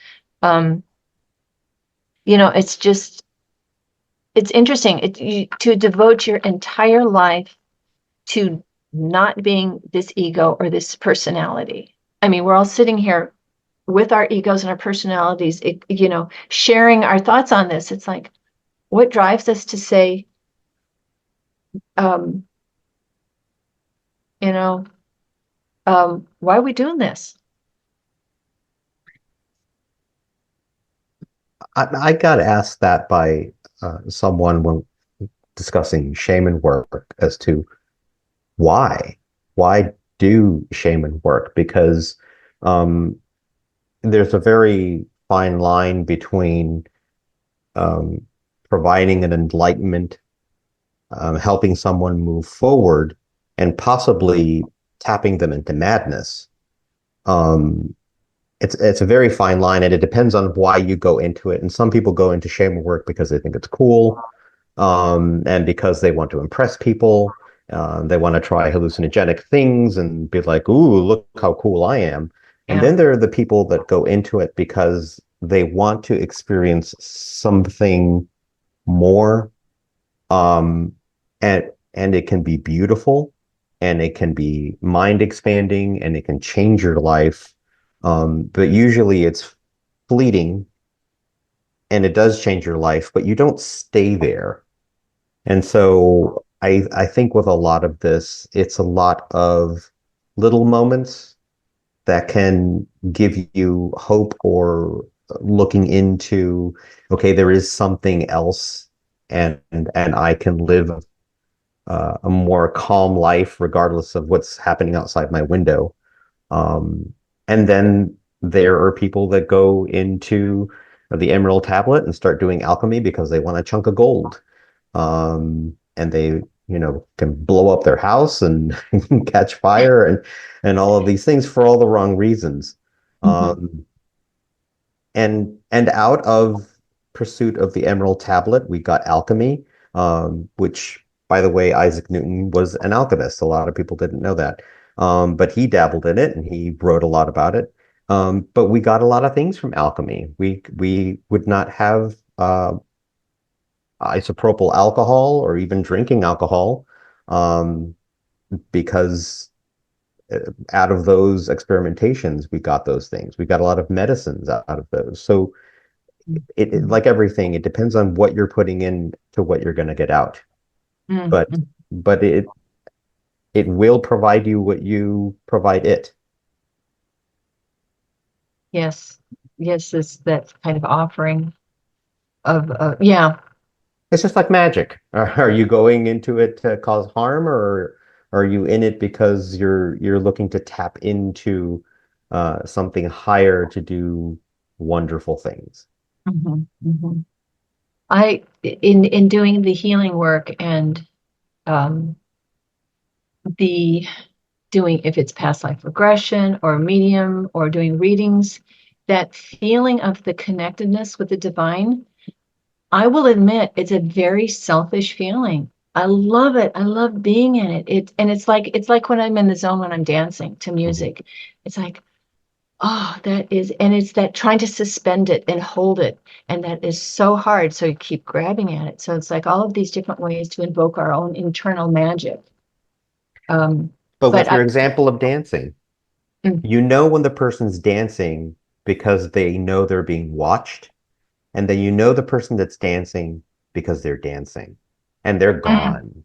It's interesting to devote your entire life to not being this ego or this personality. I mean, we're all sitting here with our egos and our personalities, sharing our thoughts on this. It's like, what drives us to say, why are we doing this? I got asked that by someone when discussing shaman work as to why do shaman work, because there's a very fine line between providing an enlightenment helping someone move forward and possibly tapping them into madness. Um, it's a very fine line, and it depends on why you go into it. And some people go into shaman work because they think it's cool, and because they want to impress people. They want to try hallucinogenic things and be like, "Ooh, look how cool I am." And Yeah. then there are the people that go into it because they want to experience something more, um, and it can be beautiful, and it can be mind expanding, and it can change your life. But usually it's fleeting, and it does change your life, but you don't stay there. And so I think with a lot of this, it's a lot of little moments that can give you hope, or looking into, okay, there is something else, and I can live a more calm life regardless of what's happening outside my window. And then there are people that go into the Emerald Tablet and start doing alchemy because they want a chunk of gold. And they, can blow up their house and catch fire and all of these things for all the wrong reasons. Mhm. And out of pursuit of the Emerald Tablet, we got alchemy, which, by the way, Isaac Newton was an alchemist. A lot of people didn't know that. But he dabbled in it and he wrote a lot about it. But we got a lot of things from alchemy. We would not have isopropyl alcohol or even drinking alcohol, um, because out of those experimentations, we got those things. We got a lot of medicines out of those. So like everything, it depends on what you're putting in to what you're going to get out. But Mhm. but it will provide you what you provide it. Yes. Yes, it's that kind of offering of, yeah. It's just like magic. Are you going into it to cause harm, or are you in it because you're looking to tap into something higher to do wonderful things? Mhm. Mhm. In doing the healing work and um, the doing, if it's past life regression or medium or doing readings, that feeling of the connectedness with the divine, I will admit it's a very selfish feeling. I love it. I love being in it. It's like when I'm in the zone when I'm dancing to Mhm. music. It's like, oh, and it's that trying to suspend it and hold it. And that is so hard. So you keep grabbing at it. So it's like all of these different ways to invoke our own internal magic. Um, But but with I, your example of dancing, mm, you know when the person's dancing because they know they're being watched, and then you know the person that's dancing because they're dancing and they're mm, gone.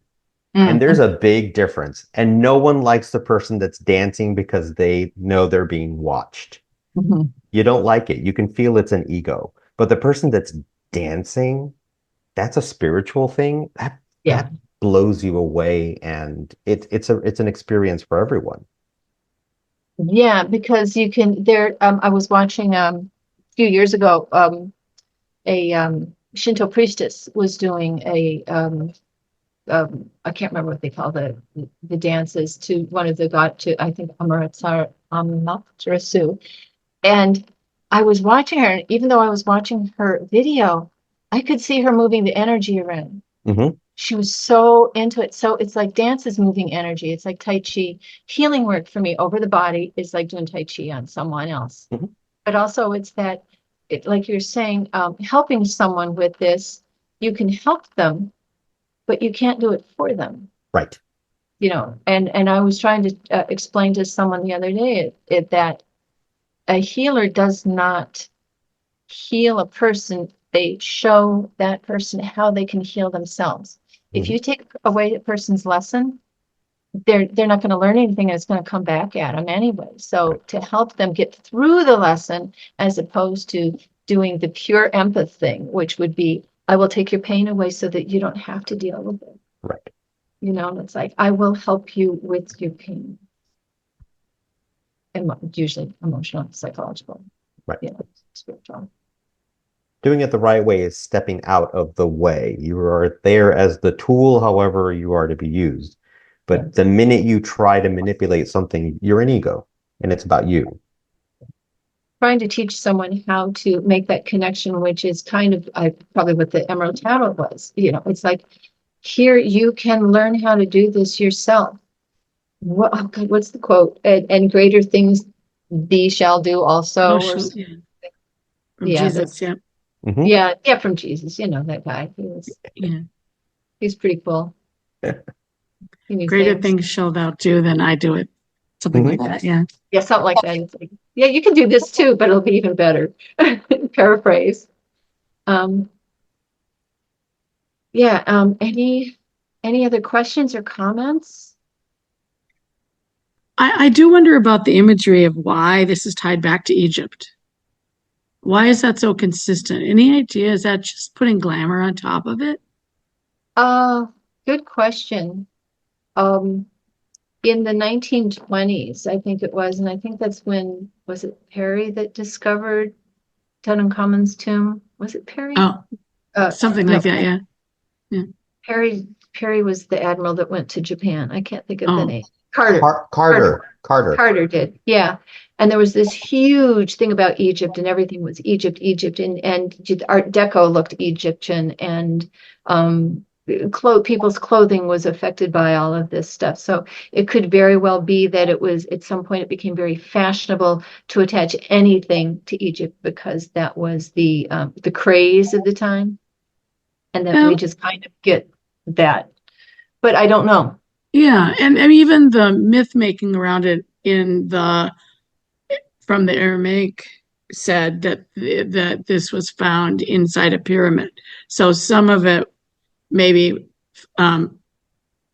And there's mm, a big difference. And no one likes the person that's dancing because they know they're being watched. mhm. You don't like it. You can feel it's an ego. But the person that's dancing, that's a spiritual thing. That Yeah. that blows you away, and it's an experience for everyone. Yeah, because you can there I was watching a few years ago a Shinto priestess was doing a I can't remember what they call the dances to one of the god to I think Amaterasu. And I was watching her, and even though I was watching her video, I could see her moving the energy around. Hmm. She was so into it. So it's like dance is moving energy. It's like Tai Chi. Healing work for me over the body is like doing Tai Chi on someone else. Hmm. But also it's that, like you're saying, helping someone with this, you can help them, but you can't do it for them. Right. And I was trying to explain to someone the other day that a healer does not heal a person, they show that person how they can heal themselves. If Hmm. you take away a person's lesson, they're not going to learn anything, and it's going to come back at them anyway. Right. So to help them get through the lesson, as opposed to doing the pure empath thing, which would be, I will take your pain away so that you don't have to deal with it. Right. It's like I will help you with your pain, and usually emotional, psychological, Right. spiritual. doing it the right way is stepping out of the way. You are there as the tool, however you are to be used. But the minute you try to manipulate something, you're an ego, and it's about you. Trying to teach someone how to make that connection, which is kind of probably what the Emerald Tablet was. It's like, here you can learn how to do this yourself. Oh God, what's the quote? And greater things thee shall do also. From Yeah, Jesus, yeah. Mhm. yeah, from Jesus. That guy. Yeah. He's pretty cool. He knew Greater things. things shall thou do than I do it. Something like that, yeah. Yeah, something like that. It's like, yeah, you can do this too, but it'll be even better. Paraphrase. Yeah, any other questions or comments? I do wonder about the imagery of why this is tied back to Egypt. Why is that so consistent? Any idea? Is that just putting glamour on top of it? Good question. In the 1920s, I think it was, and I think that's when, was it Perry that discovered Tutankhamun's tomb? Was it Perry? Oh, something no, like that, yeah. Perry was the admiral that went to Japan. I can't think of the Oh. name. Carter. Carter Did, yeah. And there was this huge thing about Egypt, and everything was Egypt, and Art Deco looked Egyptian, and people's clothing was affected by all of this stuff. So it could very well be that it was, at some point, it became very fashionable to attach anything to Egypt because that was the craze of the time, and that we just kind of get that. But I don't know. Yeah, and even the myth making around it from the Aramaic said that this was found inside a pyramid. So some of it maybe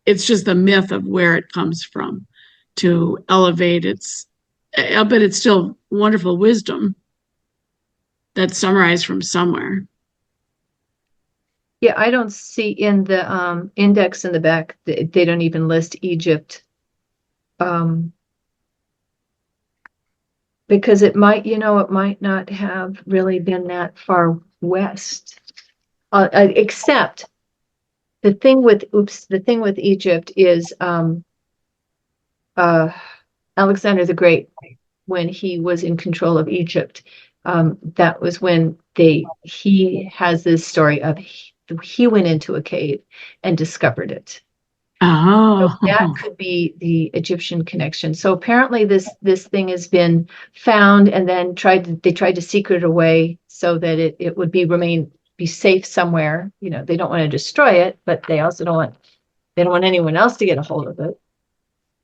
it's just the myth of where it comes from to elevate but it's still wonderful wisdom that's summarized from somewhere. Yeah, I don't see in the index in the back, they don't even list Egypt. Because it might not have really been that far west. Except the thing with Egypt is Alexander the Great, when he was in control of Egypt, that was when he has this story of he went into a cave and discovered it. Oh, So that could be the Egyptian connection. So apparently this thing has been found, and then they tried to secret it away so that it would be safe somewhere. They don't want to destroy it, but they also don't want anyone else to get a hold of it.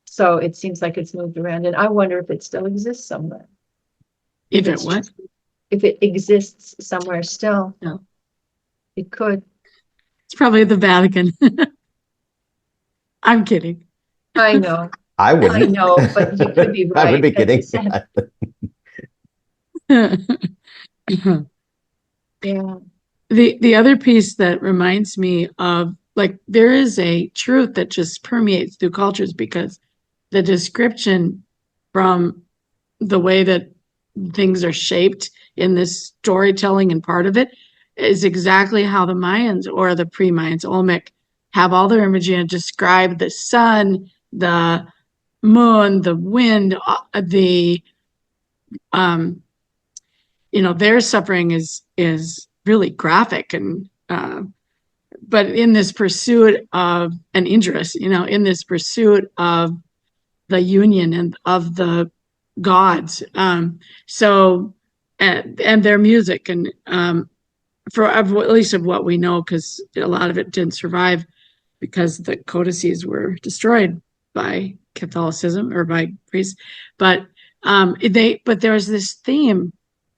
So it seems like it's moved around, and I wonder if it still exists somewhere. If it exists somewhere still. No. It could. It's probably the Vatican. I'm kidding. I know. I wouldn't. I know, but you could be right. I would be kidding. Yeah. The other piece that reminds me of, like, there is a truth that just permeates through cultures, because the description from the way that things are shaped in this storytelling, and part of it is exactly how the Mayans or the pre-Mayans, Olmec, have all their imagery and describe the sun, the moon, the wind, their suffering is really graphic, and but in this pursuit of an interest, in this pursuit of the union and of the gods. So and their music, and for at least of what we know, because a lot of it didn't survive because the codices were destroyed by Catholicism or by priests. But there's this theme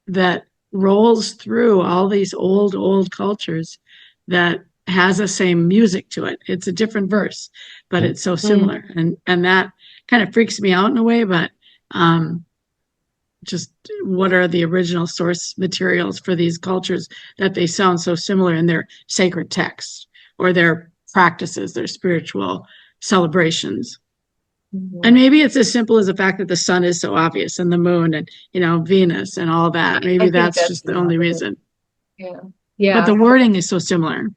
that rolls through all these old cultures that has the same music to it. It's a different verse, but it's so similar. And that kind of freaks me out in a way, but just what are the original source materials for these cultures that they sound so similar in their sacred texts or their practices, their spiritual celebrations. Mm-hmm. And maybe it's as simple as the fact that the sun is so obvious, and the moon, and Venus and all that. Maybe that's just the only reason. Yeah. but Yeah. the wording is so similar.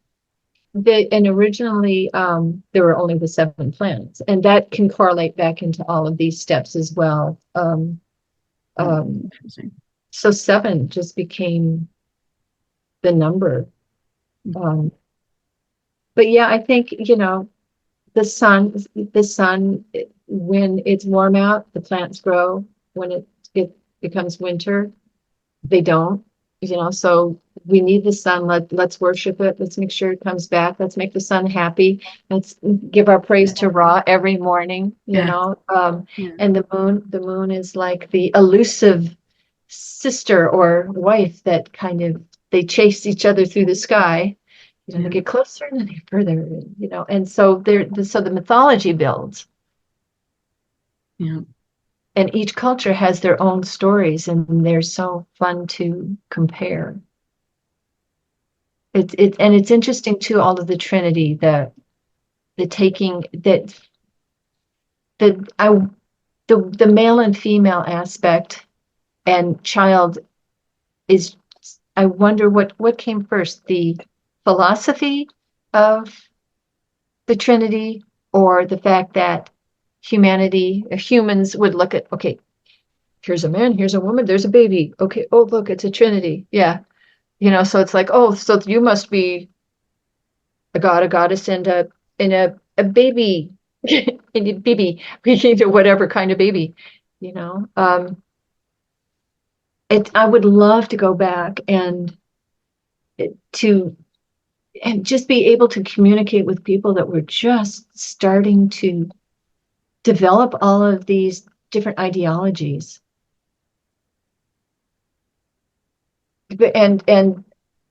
And originally, there were only the 7 planets, and that can correlate back into all of these steps as well. Interesting. So 7 just became the number. Um, but yeah, I think, the sun, when it's warm out, the plants grow. When it becomes winter, they don't, so we need the sun. Let's worship it. Let's make sure it comes back. Let's make the sun happy. Let's give our praise to Ra every morning, Yeah. Yeah. and the moon is like the elusive sister or wife that kind of, they chase each other through the sky. They Yeah. get closer and then they further, and so so the mythology builds. Yeah. And each culture has their own stories, and they're so fun to compare. It's interesting too, all of the Trinity, the taking that the I the male and female aspect and child is, I wonder what came first, the philosophy of the Trinity, or the fact that humans would look at, okay, here's a man, here's a woman, there's a baby. Okay, oh look, it's a Trinity. Yeah. So it's like, oh, so you must be a god, a goddess, and a baby, and a baby, whatever kind of baby, you know. I would love to go back to and just be able to communicate with people that were just starting to develop all of these different ideologies. And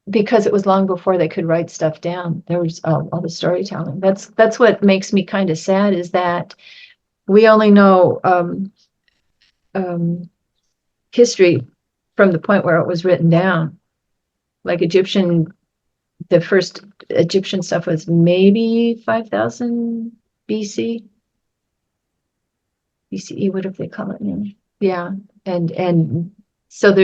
because it was long before they could write stuff down, there was all the storytelling. That's what makes me kind of sad, is that we only know um, history from the point where it was written down. Like the first Egyptian stuff was maybe 5,000 BC, BCE, whatever they call it now. Yeah, and so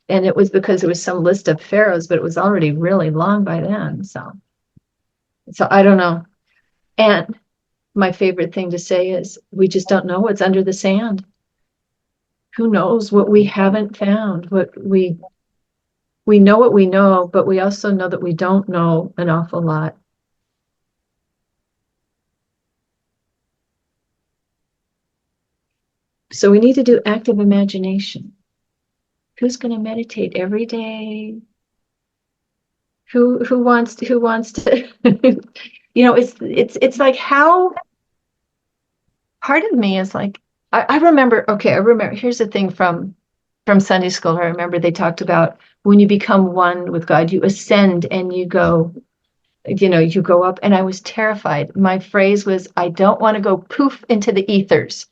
and it was because it was some list of pharaohs, but it was already really long by then. So I don't know. And my favorite thing to say is, we just don't know what's under the sand. Who knows what we haven't found? What we know what we know, but we also know that we don't know an awful lot. So we need to do active imagination. Who's going to meditate every day? Who wants to it's like, how part of me is like, I remember, here's the thing from Sunday school. I remember they talked about, when you become one with God, you ascend and you go up, and I was terrified. My phrase was, I don't want to go poof into the ethers.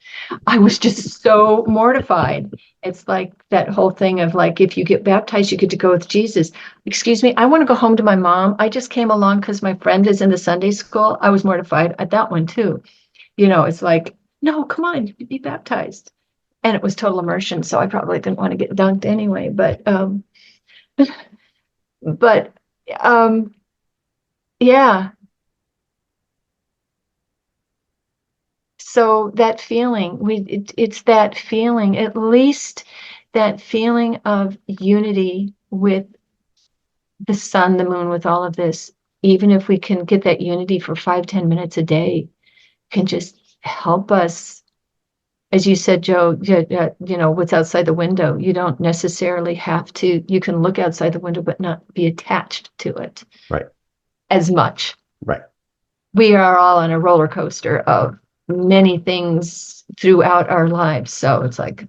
I was just so mortified. It's like that whole thing of, like, if you get baptized, you get to go with Jesus. Excuse me, I want to go home to my mom. I just came along because my friend is in the Sunday school. I was mortified at that one too. It's like, no, come on, be baptized. And it was total immersion, so I probably didn't want to get dunked anyway. But yeah. So that feeling, it's that feeling, at least that feeling of unity with the sun, the moon, with all of this. Even if we can get that unity for 5-10 minutes a day, can just help us. As you said, Joe, what's outside the window. You don't necessarily have to, you can look outside the window, but not be attached to it Right. as much. Right. We are all on a roller coaster of many things throughout our lives. So it's like,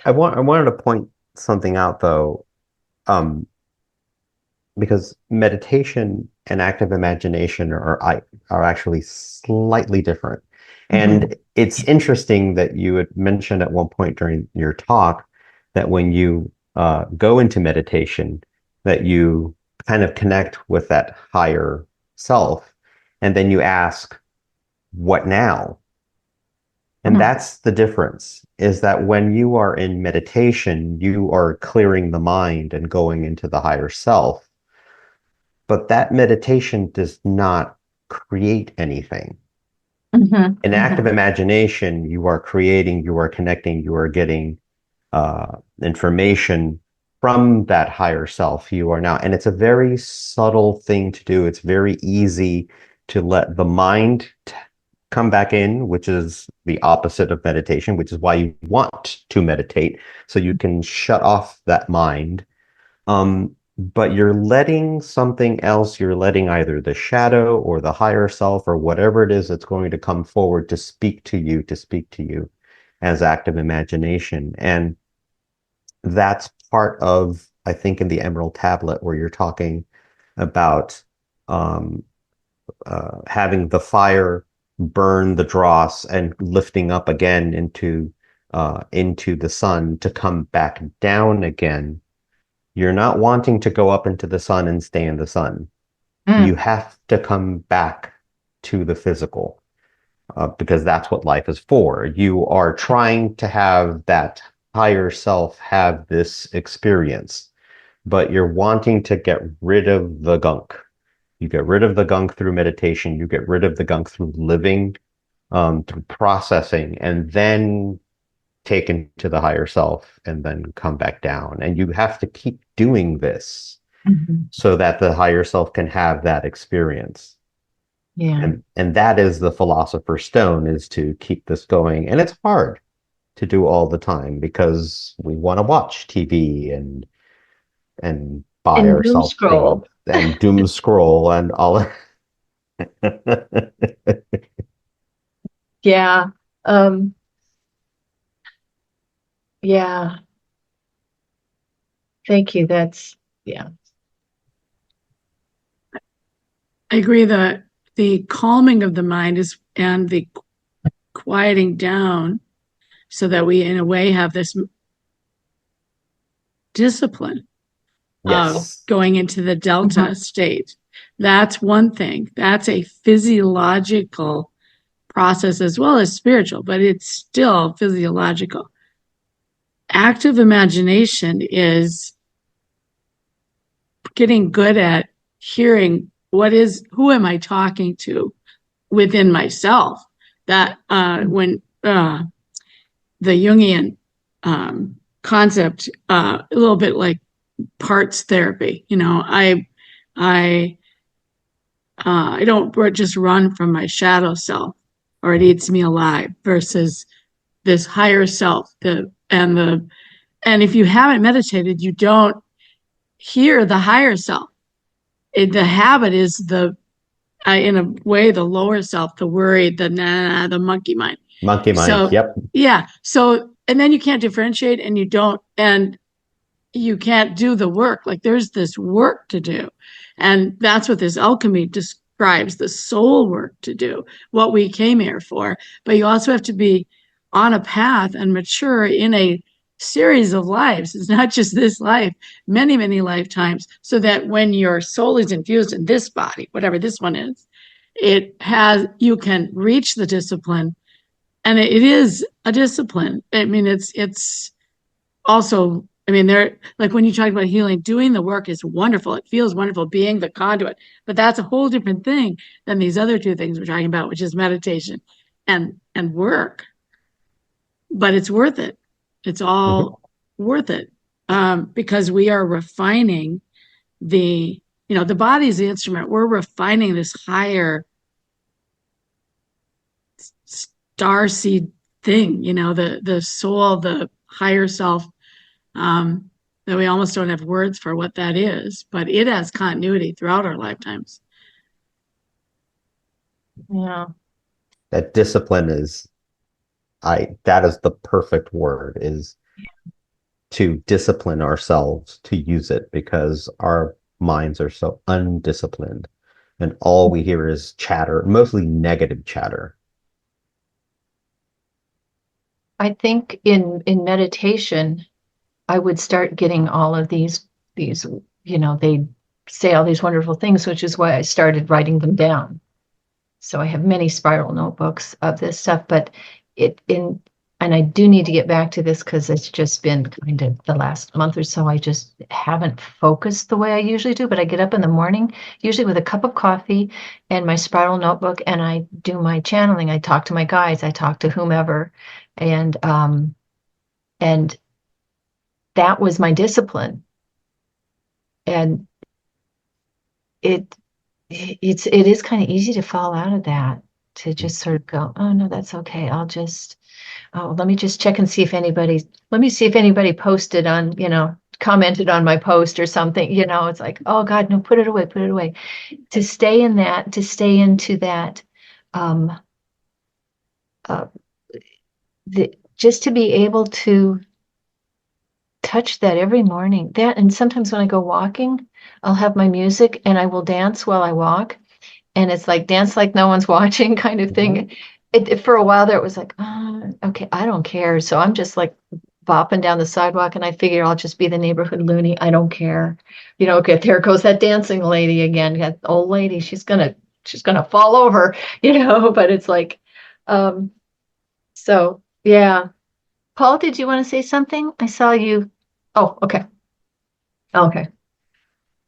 I wanted to point something out though, because meditation and active imagination are actually slightly different. And it's interesting that you had mentioned at one point during your talk that when you go into meditation, that you kind of connect with that higher self, and then you ask, what now? And that's the difference, is that when you are in meditation, you are clearing the mind and going into the higher self. But that meditation does not create anything. In active imagination, you are creating, you are connecting, you are getting information from that higher self. You are now, and it's a very subtle thing to do. It's very easy to let the mind come back in, which is the opposite of meditation, which is why you want to meditate, so you can shut off that mind. But you're letting something else, you're letting either the shadow or the higher self or whatever it is that's going to come forward to speak to you as active imagination. And that's part of, I think, in the Emerald Tablet, where you're talking about um, having the fire burn the dross and lifting up again into the sun to come back down again. You're not wanting to go up into the sun and stay in the sun. You have to come back to the physical, because that's what life is for. You are trying to have that higher self have this experience, but you're wanting to get rid of the gunk. You get rid of the gunk through meditation. You get rid of the gunk through living, through processing, and then taken to the higher self and then come back down. And you have to keep doing this so that the higher self can have that experience. Yeah. And that is the philosopher's stone, is to keep this going. And it's hard to do all the time because we want to watch TV and buy And doom ourselves scroll. things and doom scroll and all. Yeah. Yeah. Thank you. Yeah. I agree that the calming of the mind is and the quieting down so that we, in a way, have this discipline of Yes. going into the delta state. That's one thing. That's a physiological process as well as spiritual, but it's still physiological. Active imagination is getting good at hearing who am I talking to within myself. That when the Jungian concept, a little bit like parts therapy, I don't just run from my shadow self, or it eats me alive, versus this higher self. And if you haven't meditated, you don't hear the higher self. The habit is in a way, the lower self, the worried, the monkey mind. Monkey mind. So, yep. Yeah. So, and then you can't differentiate, and you can't do the work. Like, there's this work to do. And that's what this alchemy describes, the soul work to do, what we came here for. But you also have to be on a path and mature in a series of lives. It's not just this life, many, many lifetimes, so that when your soul is infused in this body, whatever this one is, you can reach the discipline. And it is a discipline. I mean, it's also, like when you talk about healing, doing the work is wonderful. It feels wonderful being the conduit, but that's a whole different thing than these other two things we're talking about, which is meditation and work. But it's worth it. It's all worth it, because we are refining the body is the instrument. We're refining this higher starseed thing, the soul, the higher self, that we almost don't have words for what that is, but it has continuity throughout our lifetimes. Yeah. That discipline that is the perfect word, is to discipline ourselves to use it, because our minds are so undisciplined and all we hear is chatter, mostly negative chatter. I think in meditation, I would start getting all of these, they say all these wonderful things, which is why I started writing them down. So I have many spiral notebooks of this stuff, but and I do need to get back to this because it's just been kind of the last month or so. I just haven't focused the way I usually do, but I get up in the morning, usually with a cup of coffee and my spiral notebook, and I do my channeling. I talk to my guides, I talk to whomever, and that was my discipline. And it is kind of easy to fall out of that, to just sort of go, oh no, that's okay. Let me just check and see if let me see if anybody posted on, commented on my post or something, it's like, oh God, no, put it away, put it away. To stay into that, um, uh, just to be able to touch that every morning. And sometimes when I go walking, I'll have my music and I will dance while I walk. And it's like dance like no one's watching kind of thing. For a while there, it was like, oh, okay, I don't care. So I'm just like bopping down the sidewalk, and I figure I'll just be the neighborhood loony. I don't care. Okay, there goes that dancing lady again. That old lady, she's gonna fall over, but it's like, so yeah. Paul, did you want to say something? I saw you. Oh, okay. Okay.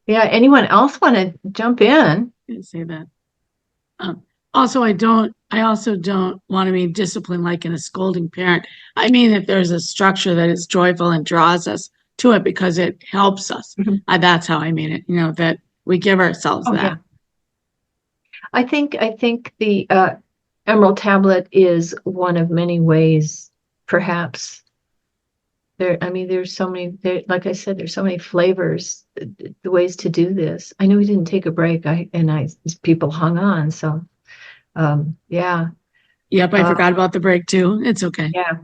Yeah, anyone else want to jump in? Didn't say that. I also don't want to be disciplined like in a scolding parent. I mean, if there's a structure that is joyful and draws us to it because it helps us. Mm-hmm. That's how I mean it, that we give ourselves that. Yeah. I think the Emerald Tablet is one of many ways, perhaps. There's so many, like I said, there's so many flavors, the ways to do this. I know we didn't take a break, people hung on, so yeah. Yep, I forgot about the break too. It's okay. Yeah.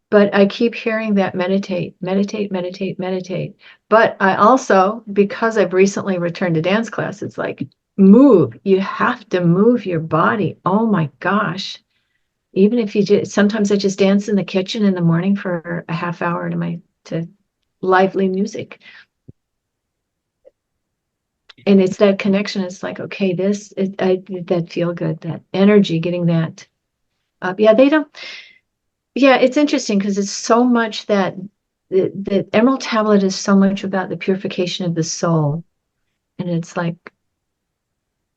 But I keep hearing that meditate, meditate, meditate, meditate. But I also, because I've recently returned to dance class, it's like move. You have to move your body. Oh my gosh. Even if sometimes I just dance in the kitchen in the morning for a half hour to lively music. And it's that connection. It's like, okay, that feel good, that energy, getting that up. Yeah, it's interesting because it's so much that the Emerald Tablet is so much about the purification of the soul. And it's like,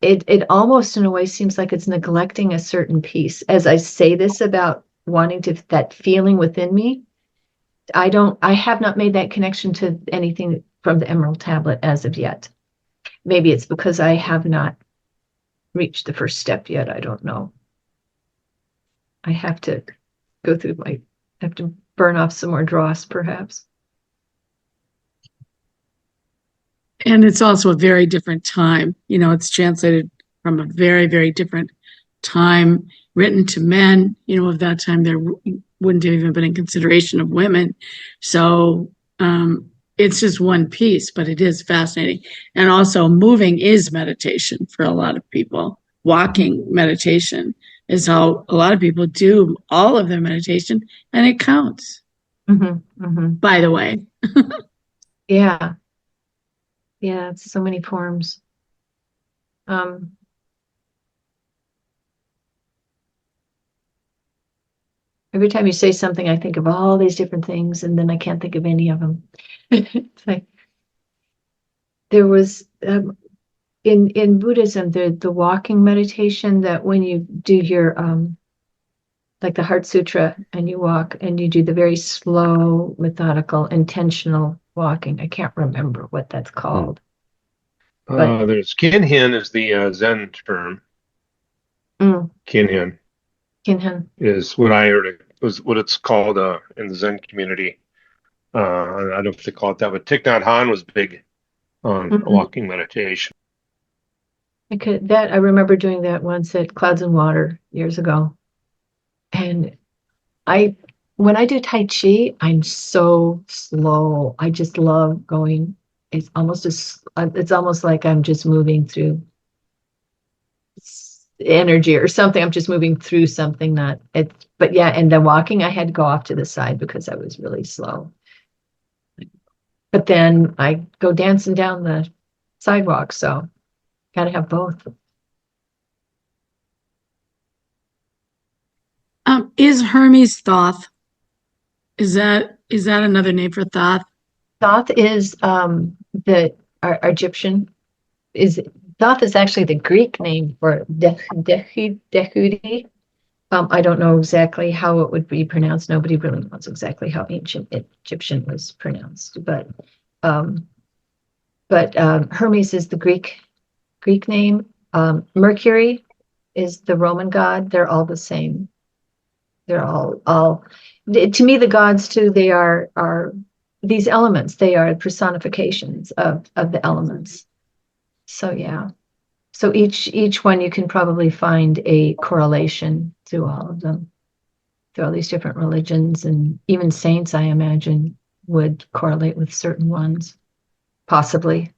it almost in a way seems like it's neglecting a certain piece. As I say this about wanting that feeling within me, I have not made that connection to anything from the Emerald Tablet as of yet. Maybe it's because I have not reached the first step yet. I don't know. I have to have to burn off some more dross, perhaps. And it's also a very different time. It's translated from a very, very different time, written to men. Of that time, there wouldn't have even been in consideration of women. So it's just one piece, but it is fascinating. And also, moving is meditation for a lot of people. Walking meditation is how a lot of people do all of their meditation, and it counts. Mm-hmm, mm-hmm. By the way. Yeah. Yeah, it's so many forms. Every time you say something, I think of all these different things, and then I can't think of any of them. It's like there was in Buddhism, the walking meditation, that when you do your like the Heart Sutra, and you walk and you do the very slow, methodical, intentional walking. I can't remember what that's called. There's Kinhin is the Zen term. Kinhin is what I heard. It was what it's called in the Zen community. I don't know if they call it that, but Thich Nhat Hanh was big on walking meditation. I remember doing that once at Clouds and Water years ago. And when I do Tai Chi, I'm so slow. I just love going. It's almost like I'm just moving through energy or something. I'm just moving through something, but yeah. And then walking, I had to go off to the side because I was really slow. But then I go dancing down the sidewalk. So got to have both. Is Hermes Thoth? Is that another name for Thoth? Thoth is the Egyptian is Thoth is actually the Greek name for Dehudi. I don't know exactly how it would be pronounced. Nobody really knows exactly how ancient Egyptian was pronounced, um, but Hermes is the Greek name. Mercury is the Roman god. They're all the same. They're all to me, the gods too, they are these elements. They are personifications of the elements. So yeah. So each one you can probably find a correlation through all of them, through all these different religions, and even saints, I imagine, would correlate with certain ones, possibly.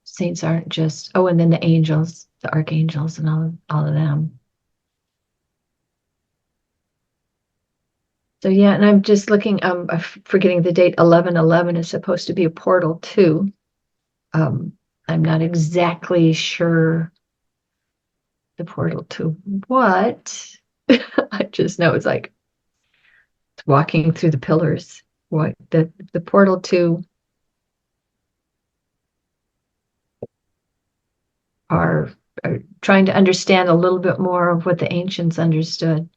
Saints aren't just, oh, and then the angels, the archangels, and all of them. So yeah, and I'm just looking, I'm forgetting the date. 11/11 is supposed to be a portal too. I'm not exactly sure the portal to what. I just know it's like walking through the pillars. What the portal to are trying to understand a little bit more of what the ancients understood.